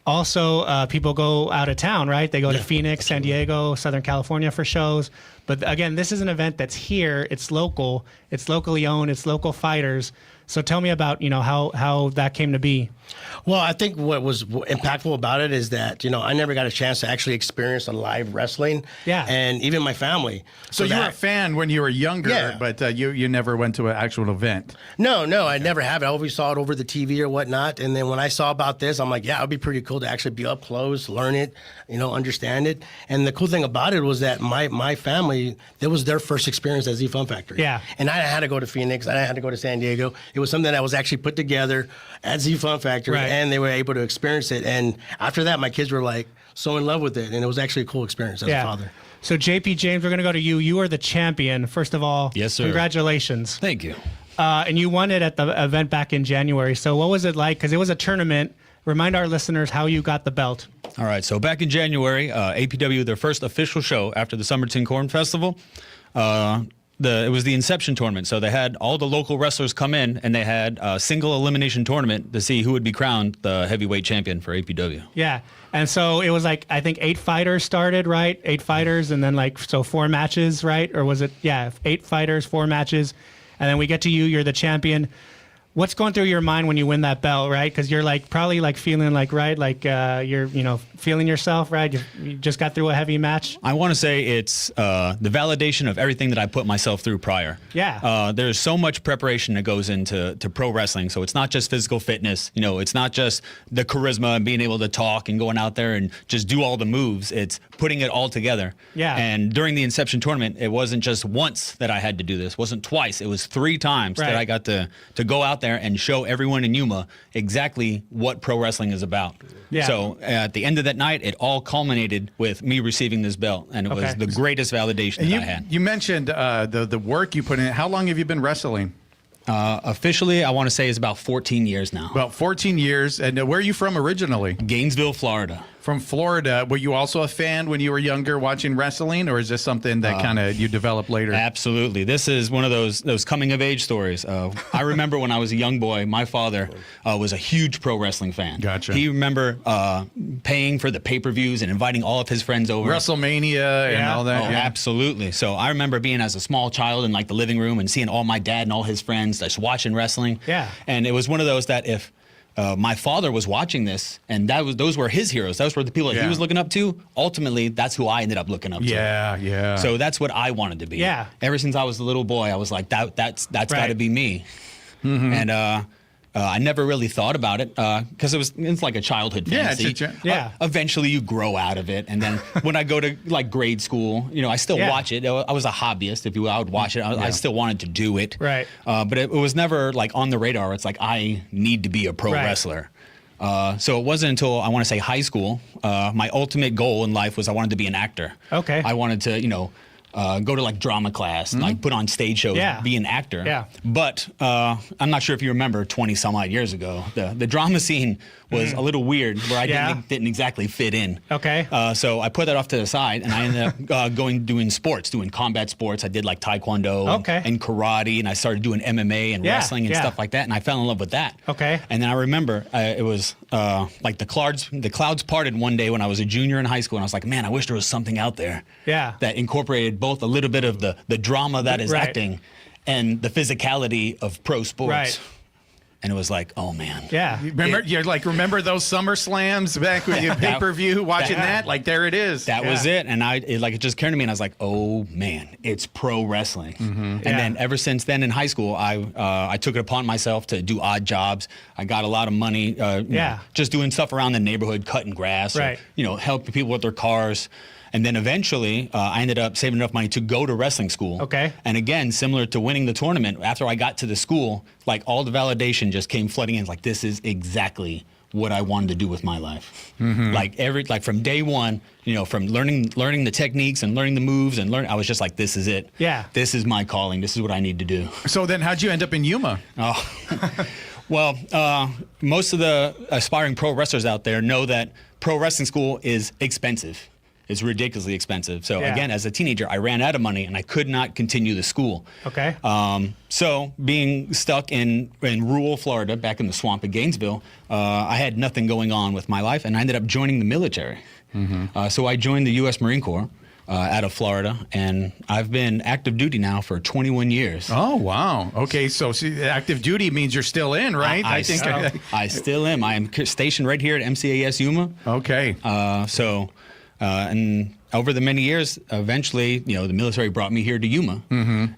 Also, people go out of town, right? They go to Phoenix, San Diego, Southern California for shows. But again, this is an event that's here. It's local. It's locally owned. It's local fighters. So tell me about, how that came to be. Well, I think what was impactful about it is that, I never got a chance to actually experience a live wrestling. Yeah. And even my family. So you were a fan when you were younger, but you never went to an actual event. No, I never have. I always saw it over the TV or whatnot. And then when I saw about this, I'm like, yeah, it'd be pretty cool to actually be up close, learn it, understand it. And the cool thing about it was that my family, that was their first experience at Z Fun Factory. Yeah. And I had to go to Phoenix. I had to go to San Diego. It was something that was actually put together at Z Fun Factory, and they were able to experience it. And after that, my kids were like so in love with it, and it was actually a cool experience as a father. So JP James, we're going to go to you. You are the champion. First of all, yes, sir. Congratulations. Thank you. And you won it at the event back in January. So what was it like? Because it was a tournament. Remind our listeners how you got the belt. All right. So back in January, APW, their first official show after the Summerton Corn Festival, it was the Inception tournament. So they had all the local wrestlers come in, and they had a single elimination tournament to see who would be crowned the heavyweight champion for APW. Yeah. And so it was like, I think 8 fighters started, right? 8 fighters, and then 4 matches, right? Or was it, 8 fighters, 4 matches. And then we get to you, you're the champion. What's going through your mind when you win that belt, right? Because you're probably feeling you're feeling yourself, right? You just got through a heavy match. I want to say it's the validation of everything that I put myself through prior. Yeah. There's so much preparation that goes into pro wrestling. So it's not just physical fitness. It's not just the charisma and being able to talk and going out there and just do all the moves. It's putting it all together. Yeah. And during the Inception tournament, it wasn't just once that I had to do this. It wasn't twice. It was 3 times that I got to go out there and show everyone in Yuma exactly what pro wrestling is about. Yeah. So at the end of that night, it all culminated with me receiving this belt, and it was the greatest validation that I had. You mentioned the work you put in. How long have you been wrestling? Officially, I want to say it's about 14 years now. About 14 years. And where are you from originally? Gainesville, Florida. From Florida. Were you also a fan when you were younger watching wrestling, or is this something that kind of you developed later? Absolutely. This is one of those coming-of-age stories. I remember when I was a young boy, my father was a huge pro wrestling fan. Gotcha. He remember paying for the pay-per-views and inviting all of his friends over. WrestleMania and all that. Oh, absolutely. So I remember being as a small child in the living room and seeing all my dad and all his friends just watching wrestling. Yeah. And it was one of those that if my father was watching this, and those were his heroes. Those were the people that he was looking up to. Ultimately, that's who I ended up looking up to. Yeah. So that's what I wanted to be. Yeah. Ever since I was a little boy, I was like, that's got to be me. Mm-hmm. And I never really thought about it because it's like a childhood fantasy. Eventually, you grow out of it, and then when I go to grade school, I still watch it. I was a hobbyist, if you will. I would watch it. I still wanted to do it. Right. But it was never on the radar. It's I need to be a pro wrestler. So it wasn't until I want to say high school. My ultimate goal in life was I wanted to be an actor. Okay. I wanted to go to drama class, put on stage shows, be an actor. Yeah. But I'm not sure if you remember 20 some odd years ago, the drama scene was a little weird where I didn't exactly fit in. Okay. So I put that off to the side and I ended up doing combat sports. I did Taekwondo and karate, and I started doing MMA and wrestling and stuff like that, and I fell in love with that. Okay. And then I remember it was the clouds parted one day when I was a junior in high school, and I was like, man, I wish there was something out there that incorporated both a little bit of the drama that is acting and the physicality of pro sports. Right. And it was like, oh man. Yeah. Remember those Summer Slams back with your pay-per-view watching that? There it is. That was it. And it just came to me and I was like, oh man, it's pro wrestling. Mm-hmm. And then ever since then in high school, I took it upon myself to do odd jobs. I got a lot of money just doing stuff around the neighborhood, cutting grass, or, helping people with their cars. And then eventually, I ended up saving enough money to go to wrestling school. Okay. And again, similar to winning the tournament, after I got to the school, all the validation just came flooding in. This is exactly what I wanted to do with my life. Like from day one, from learning the techniques and learning the moves and I was just like, this is it. Yeah. This is my calling. This is what I need to do. So then how'd you end up in Yuma? Oh, well, most of the aspiring pro wrestlers out there know that pro wrestling school is expensive. It's ridiculously expensive. So again, as a teenager, I ran out of money and I could not continue the school. Okay. So being stuck in rural Florida, back in the swamp of Gainesville, I had nothing going on with my life, and I ended up joining the military. So I joined the U.S. Marine Corps out of Florida, and I've been active duty now for 21 years. Oh, wow. Okay, so active duty means you're still in, right? I still am. I am stationed right here at MCAS Yuma. Okay. And over the many years, eventually, the military brought me here to Yuma.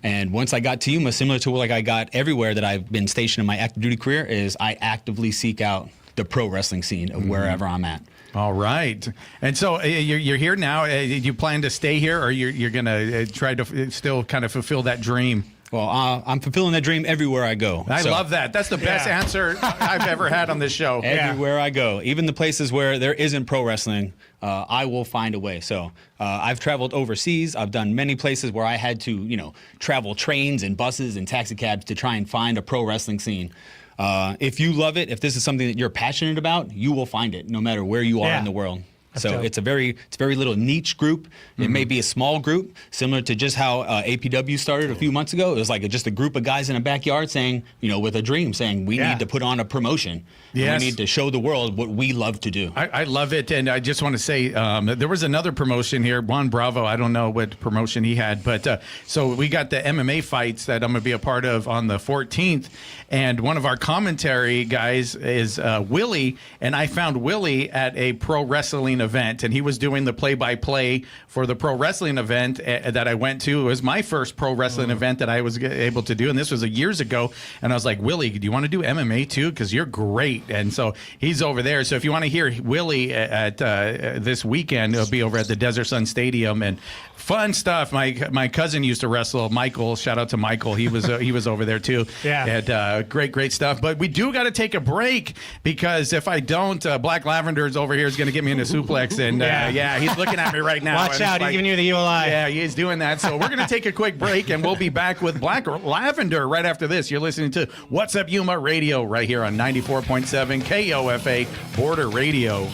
And once I got to Yuma, similar to like I got everywhere that I've been stationed in my active duty career, is I actively seek out the pro wrestling scene of wherever I'm at. All right. And so you're here now. You plan to stay here, or you're going to try to still kind of fulfill that dream? Well, I'm fulfilling that dream everywhere I go. I love that. That's the best answer I've ever had on this show. Everywhere I go, even the places where there isn't pro wrestling, I will find a way. So I've traveled overseas. I've done many places where I had to, travel trains and buses and taxi cabs to try and find a pro wrestling scene. If you love it, if this is something that you're passionate about, you will find it no matter where you are in the world. So it's a very little niche group. It may be a small group, similar to just how APW started a few months ago. It was like just a group of guys in a backyard saying, with a dream, saying we need to put on a promotion. Yes. We need to show the world what we love to do. I love it, and I just want to say there was another promotion here. Juan Bravo, I don't know what promotion he had, but so we got the MMA fights that I'm going to be a part of on the 14th, and one of our commentary guys is Willie, and I found Willie at a pro wrestling event, and he was doing the play-by-play for the pro wrestling event that I went to. It was my first pro wrestling event that I was able to do, and this was years ago. And I was like, Willie, do you want to do MMA too? Because you're great. And so he's over there. So if you want to hear Willie at this weekend, it'll be over at the Desert Sun Stadium, and fun stuff. My cousin used to wrestle. Michael, shout out to Michael. He was over there too. Yeah. And great stuff. But we do got to take a break, because if I don't, Black Lavender is over here is going to get me in a suplex. And he's looking at me right now. Watch out, he's giving you the evil eye. Yeah, he's doing that. So we're going to take a quick break, and we'll be back with Black Lavender right after this. You're listening to What's Up Yuma Radio right here on 94.7 KOFA Border Radio.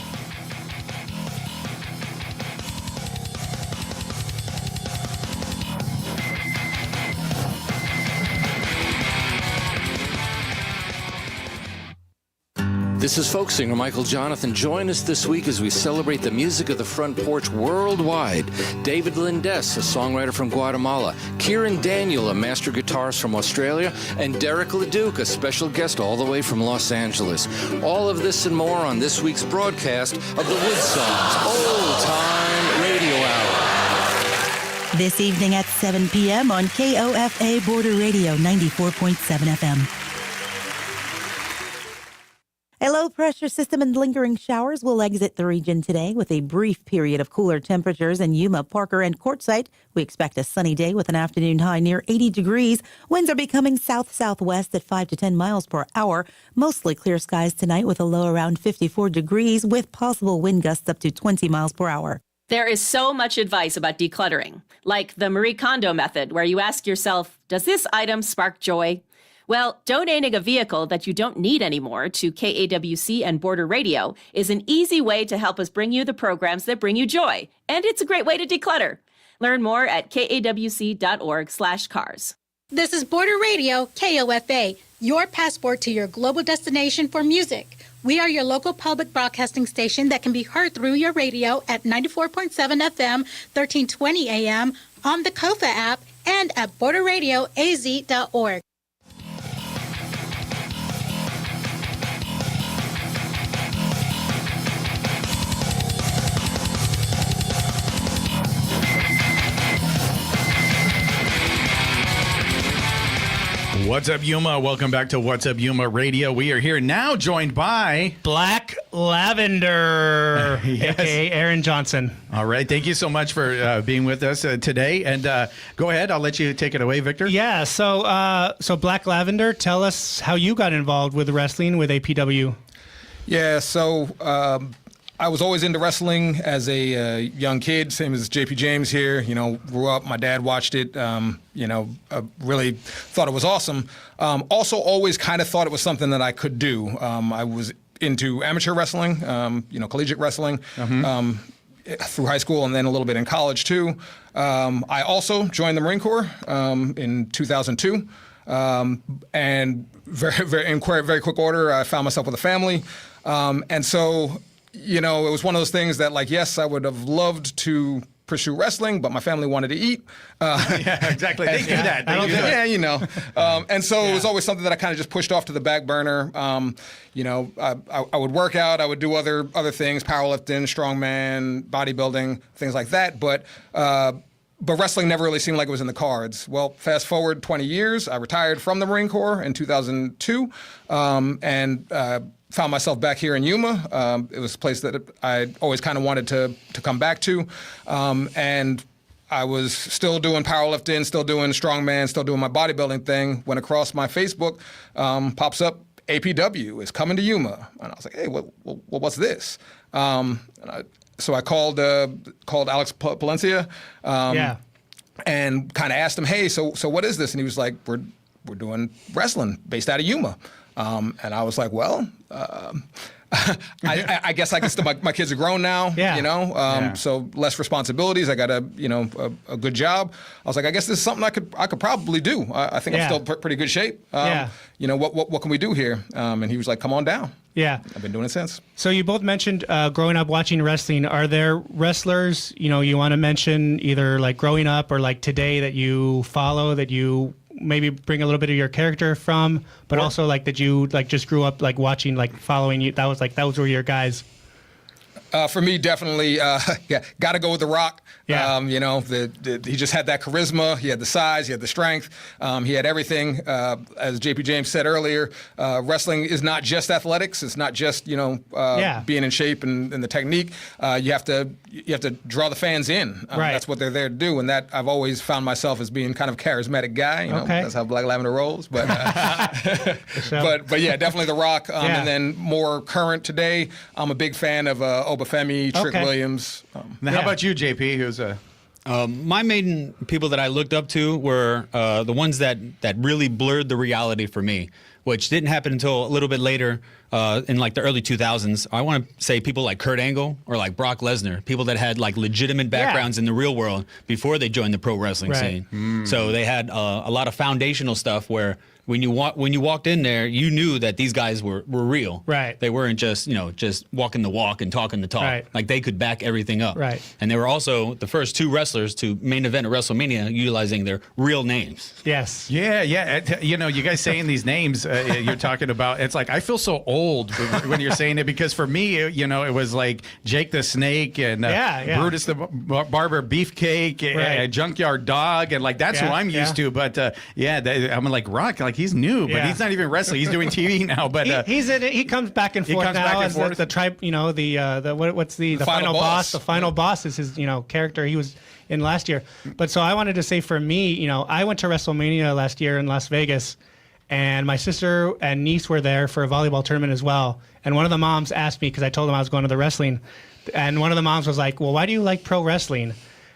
This is folk singer Michael Jonathan. Join us this week as we celebrate the music of the front porch worldwide. David Lindes, a songwriter from Guatemala, Kieran Daniel, a master guitarist from Australia, and Derek LeDuc, a special guest all the way from Los Angeles. All of this and more on this week's broadcast of the Woodsongs Old Time Radio Hour. This evening at 7 p.m. on KOFA Border Radio 94.7 FM. A low-pressure system and lingering showers will exit the region today with a brief period of cooler temperatures in Yuma, Parker, and Quartzsite. We expect a sunny day with an afternoon high near 80 degrees. Winds are becoming south-southwest at 5 to 10 miles per hour. Mostly clear skies tonight with a low around 54 degrees with possible wind gusts up to 20 miles per hour. There is so much advice about decluttering, like the Marie Kondo method, where you ask yourself, does this item spark joy? Well, donating a vehicle that you don't need anymore to KAWC and Border Radio is an easy way to help us bring you the programs that bring you joy. And it's a great way to declutter. Learn more at kawc.org/cars. This is Border Radio, KOFA, your passport to your global destination for music. We are your local public broadcasting station that can be heard through your radio at 94.7 FM, 1320 AM, on the KOFA app, and at borderradioaz.org. What's up, Yuma? Welcome back to What's Up Yuma Radio. We are here now joined by Black Lavender, yes. a.k.a. Aaron Johnson. All right. Thank you so much for being with us today. And go ahead. I'll let you take it away, Victor. Yeah. So Black Lavender, tell us how you got involved with wrestling with APW. Yeah, so I was always into wrestling as a young kid, same as JP James here. You know, grew up, my dad watched it, really thought it was awesome. Also always kind of thought it was something that I could do. I was into amateur wrestling, collegiate wrestling. Through high school and then a little bit in college too. I also joined the Marine Corps in 2002, and in very quick order, I found myself with a family, and so it was one of those things that, like, yes, I would have loved to pursue wrestling, but my family wanted to eat. Yeah, exactly. They do that. And so it was always something that I kind of just pushed off to the back burner. I would work out, I would do other things, powerlifting, strongman, bodybuilding, things like that. But wrestling never really seemed like it was in the cards. Well, fast forward 20 years, I retired from the Marine Corps in 2002, and found myself back here in Yuma. It was a place that I always kind of wanted to come back to. And I was still doing powerlifting, still doing strongman, still doing my bodybuilding thing. When across my Facebook pops up, APW is coming to Yuma. And I was like, hey, what's this? So I called Alex Palencia and kind of asked him, hey, so what is this? And he was like, we're doing wrestling based out of Yuma. And I was like, well, I guess my kids are grown now, so less responsibilities. I got a good job. I was like, I guess this is something I could probably do. I think I'm still pretty good shape. What can we do here? And he was like, come on down. Yeah. I've been doing it since. So you both mentioned growing up watching wrestling. Are there wrestlers, you want to mention either like growing up or like today that you follow, that you maybe bring a little bit of your character from, but also like that you like just grew up like watching, like following you? Those were your guys. For me, definitely, got to go with The Rock. Yeah. He just had that charisma. He had the size. He had the strength. He had everything. As JP James said earlier, wrestling is not just athletics. It's not just being in shape and the technique. You have to draw the fans in. Right. That's what they're there to do. And that I've always found myself as being kind of a charismatic guy. That's how Black Lavender rolls. But but yeah, definitely The Rock. And then more current today, I'm a big fan of Obafemi, Trick Williams. Now, how about you, JP? Who's my main people that I looked up to were the ones that really blurred the reality for me, which didn't happen until a little bit later in like the early 2000s. I want to say people like Kurt Angle or like Brock Lesnar, people that had like legitimate backgrounds in the real world before they joined the pro wrestling scene. So they had a lot of foundational stuff where when you walked in there, you knew that these guys were real. Right. They weren't just walking the walk and talking the talk. Right. Like they could back everything up. Right. And they were also the first two wrestlers to main event at WrestleMania utilizing their real names. Yes. Yeah. You guys saying these names you're talking about, it's like I feel so old when you're saying it, because for me, it was like Jake the Snake and Brutus the Barber Beefcake, Junkyard Dog, and like that's who I'm used to. But I'm like Rock, like he's new, but he's not even wrestling. He's doing TV now. But he comes back and forth now as the tribe. What's the final boss? The final boss is his character he was in last year. But so I wanted to say, for me, I went to WrestleMania last year in Las Vegas, and my sister and niece were there for a volleyball tournament as well. And one of the moms asked me, because I told them I was going to the wrestling, and one of the moms was like, well, why do you like pro wrestling?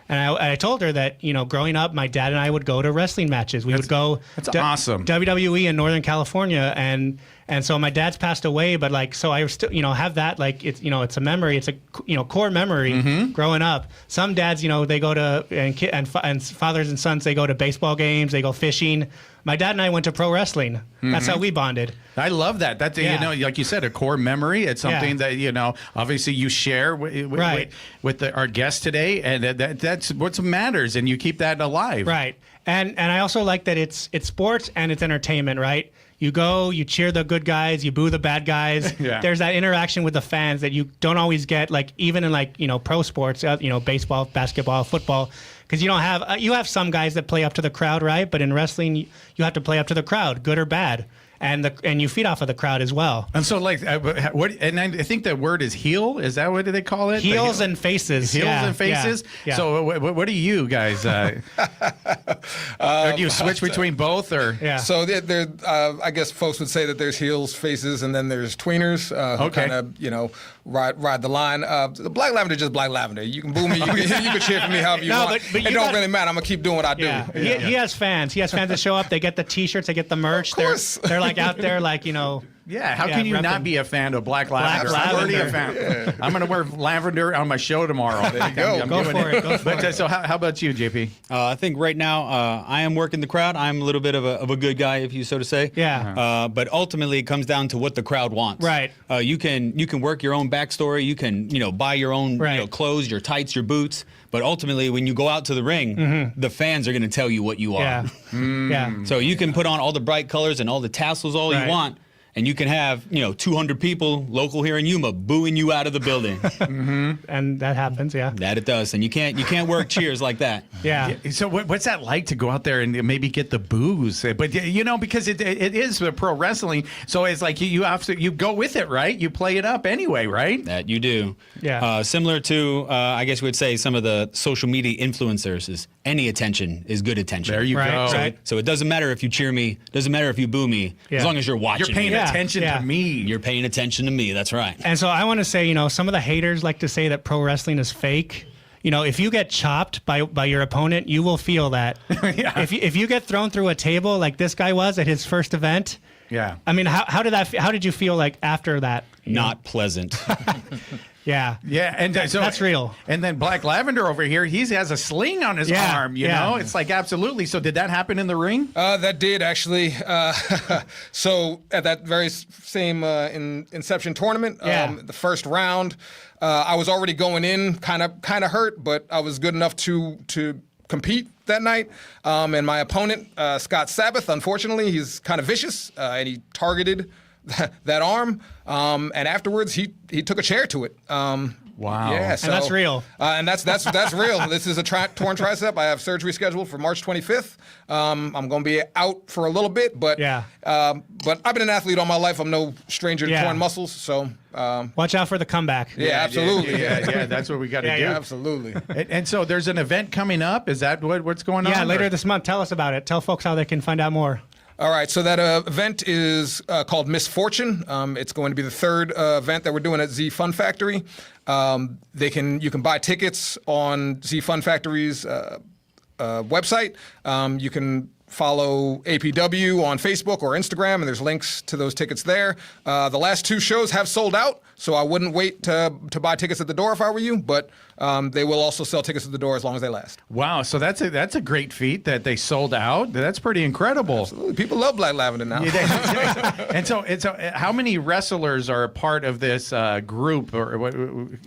And I told her that, growing up, my dad and I would go to wrestling matches. We would go. That's awesome. WWE in Northern California. And so my dad's passed away, but so I still, have that, it's, it's a memory. It's a, core memory growing up. Some dads, they go to, and fathers and sons, they go to baseball games, they go fishing. My dad and I went to pro wrestling. That's how we bonded. I love that. That's, like you said, a core memory. It's something that, obviously you share with our guest today. And that's what matters. And you keep that alive. Right. And I also like that it's sports and it's entertainment, right? You go, you cheer the good guys, you boo the bad guys. There's that interaction with the fans that you don't always get, like even in pro sports, baseball, basketball, football, because you don't have you have some guys that play up to the crowd, right? But in wrestling, you have to play up to the crowd, good or bad. and you feed off of the crowd as well. And so, like, what? And I think the word is heel. Is that what they call it? Heels and faces. Heels and faces. Yeah. So, what do you guys? Or do you switch between both, or? Yeah. So I guess folks would say that there's heels, faces, and then there's tweeners who kind of ride the line. The Black Lavender is just Black Lavender. You can boo me, you can cheer for me however you want. But it don't really matter. I'm gonna keep doing what I do. Yeah. He has fans. He has fans that show up. They get the T-shirts. They get the merch. Of course. They're like out there, like, you know. Yeah, how can you not be a fan of Black Lavender? I'm already a fan. Yeah. I'm going to wear lavender on my show tomorrow. There you go. Go for it. But so how about you, JP? I think right now I am working the crowd. I'm a little bit of a good guy, if you so to say. Yeah. But ultimately, it comes down to what the crowd wants. Right. You can work your own backstory. You can buy your own clothes, your tights, your boots. But ultimately, when you go out to the ring, the fans are going to tell you what you are. Yeah. Yeah. So you can put on all the bright colors and all the tassels all you want. And you can have, 200 people local here in Yuma booing you out of the building. And that happens, yeah. That it does. And you can't work cheers like that. Yeah. So what's that like to go out there and maybe get the boos? But because it is pro wrestling, so it's like you go with it, right? You play it up anyway, right? That you do. Yeah. Similar to I guess we would say some of the social media influencers is any attention is good attention. There you go. Right. So it doesn't matter if you cheer me, doesn't matter if you boo me, as long as you're watching. You're paying me. attention to me. You're paying attention to me. That's right. And so I want to say, some of the haters like to say that pro wrestling is fake. If you get chopped by your opponent, you will feel that. If you get thrown through a table like this guy was at his first event. Yeah. I mean, how did you feel like after that? Not pleasant. Yeah. Yeah, and so that's real. And then Black Lavender over here, he has a sling on his arm, you know? It's like, absolutely. So did that happen in the ring? That did, actually. So at that very same Inception tournament, the first round, I was already going in kind of hurt, but I was good enough to compete that night. And my opponent, Scott Sabbath, unfortunately, he's kind of vicious, and he targeted that arm, and afterwards he took a chair to it. Wow. Yeah, so, and that's real. And that's real. This is a torn tricep. I have surgery scheduled for March 25th. I'm going to be out for a little bit, but but I've been an athlete all my life. I'm no stranger to torn muscles, so watch out for the comeback. Yeah, absolutely. Yeah, that's what we got to do. Yeah, absolutely. And so there's an event coming up. Is that what's going on? Yeah, later this month. Tell us about it. Tell folks how they can find out more. All right, so that event is called Misfortune. It's going to be the third event that we're doing at Z Fun Factory. You can buy tickets on Z Fun Factory's website. You can follow APW on Facebook or Instagram, and there's links to those tickets there. The last two shows have sold out, so I wouldn't wait to buy tickets at the door if I were you, but they will also sell tickets at the door as long as they last. Wow, so that's a great feat that they sold out. That's pretty incredible. Absolutely. People love Black Lavender now. and so how many wrestlers are a part of this group? Or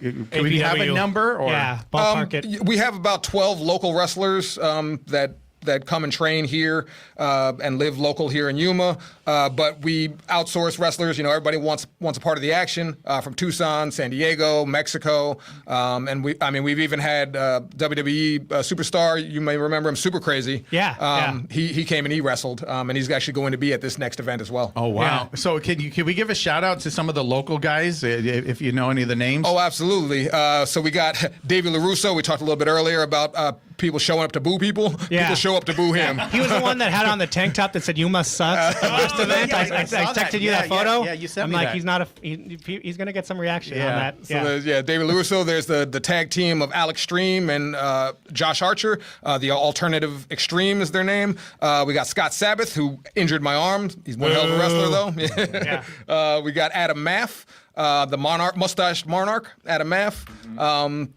can we have a number? Or? Yeah, ballpark it. We have about 12 local wrestlers that come and train here and live local here in Yuma. But we outsource wrestlers. Everybody wants a part of the action from Tucson, San Diego, Mexico, and we've even had WWE superstar. You may remember him, Super Crazy. Yeah. He came and he wrestled, and he's actually going to be at this next event as well. Oh wow! Yeah. So can we give a shout out to some of the local guys if you know any of the names? Oh, absolutely. So we got Davey LaRusso. We talked a little bit earlier about people showing up to boo people. Yeah. People show up to boo him. He was the one that had on the tank top that said "Yuma sucks." The last event, I texted you that photo. Yeah, you sent I'm me like, that. he's going to get some reaction on that. So David LaRusso. There's the tag team of Alex Stream and Josh Archer. The Alternative Extreme is their name. We got Scott Sabbath, who injured my arm. He's one hell of a wrestler, though. We got Adam Maff, the mustached monarch, Adam Maff.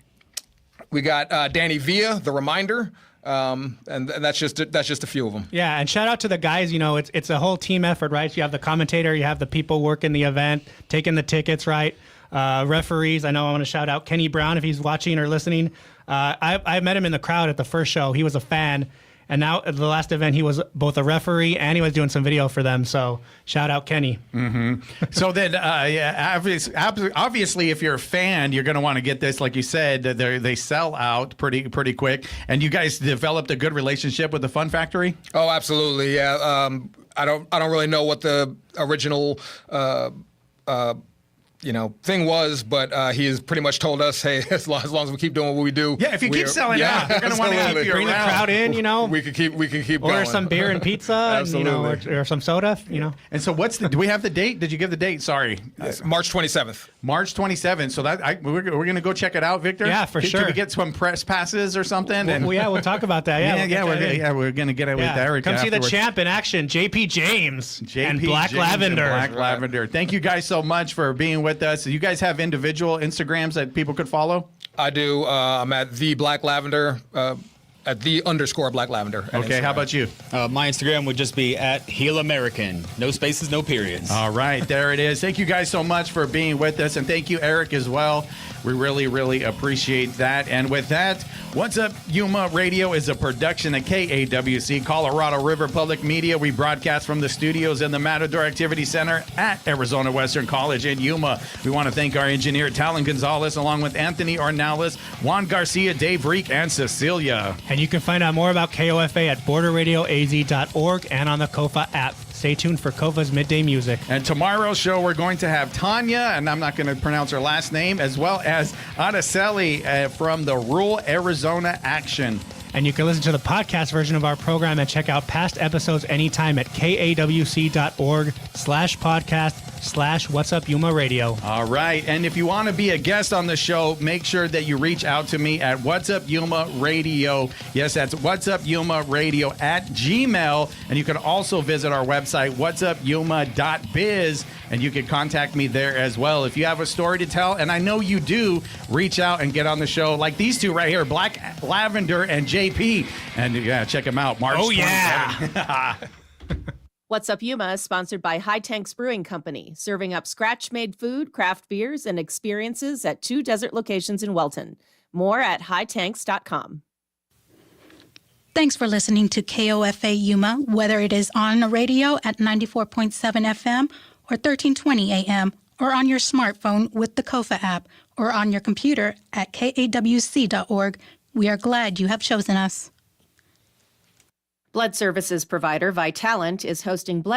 We got Danny Villa, the Reminder. And that's just a few of them. Yeah, and shout out to the guys. It's a whole team effort, right? You have the commentator, you have the people working the event, taking the tickets, right? Referees. I know I want to shout out Kenny Brown if he's watching or listening. I met him in the crowd at the first show. He was a fan, And now at the last event, he was both a referee and he was doing some video for them. So shout out Kenny. So then, obviously, if you're a fan, you're going to want to get this. Like you said, they sell out pretty quick. And you guys developed a good relationship with the Fun Factory? Oh, absolutely. Yeah. I don't really know what the original thing was, but he has pretty much told us, hey, as long as we keep doing what we do. Yeah, if you keep selling out, they're going to want to keep you bring around. the crowd in, We can keep or going. some beer and pizza, Absolutely. or some soda, And so do we have the date? Did you give the date? Sorry. Yes, March 27th. March 27th. So we're going to go check it out, Victor? Yeah, for sure. Can we get some press passes or something? We'll talk about that. We're going to get it with Eric Come afterwards. see the champ in action, JP James and Black Lavender. Black Lavender. Thank you guys so much for being with us. You guys have individual Instagrams that people could follow? I do. I'm at the Black Lavender, at the _Black Lavender. Okay, how about you? My Instagram would just be at Heel American. No spaces, no periods. All right, there it is. Thank you guys so much for being with us, and thank you, Eric, as well. We really, really appreciate that. And with that, What's Up Yuma Radio is a production of KAWC, Colorado River Public Media. We broadcast from the studios in the Matador Activity Center at Arizona Western College in Yuma. We want to thank our engineer, Talon Gonzalez, along with Anthony Ornelas, Juan Garcia, Dave Reek, and Cecilia. And you can find out more about KOFA at borderradioaz.org and on the KOFA app. Stay tuned for KOFA's Midday Music. And tomorrow's show, we're going to have Tanya, and I'm not going to pronounce her last name, as well as Araceli from the Rural Arizona Action. And you can listen to the podcast version of our program and check out past episodes anytime at kawc.org/podcast/What's Up Yuma Radio. All right. And if you want to be a guest on the show, make sure that you reach out to me at What's Up Yuma Radio. Yes, that's What's Up Yuma Radio at Gmail. And you can also visit our website, whatsupyuma.biz, and you can contact me there as well. If you have a story to tell, and I know you do, reach out and get on the show like these two right here, Black Lavender and JP. And yeah, check them out. March 27th. What's Up Yuma is sponsored by High Tanks Brewing Company, serving up scratch-made food, craft beers, and experiences at 2 desert locations in Welton. More at hightanks.com. Thanks for listening to KOFA Yuma, whether it is on the radio at 94.7 FM or 1320 AM, or on your smartphone with the KOFA app, or on your computer at kawc.org. We are glad you have chosen us. Blood services provider Vitalent is hosting blood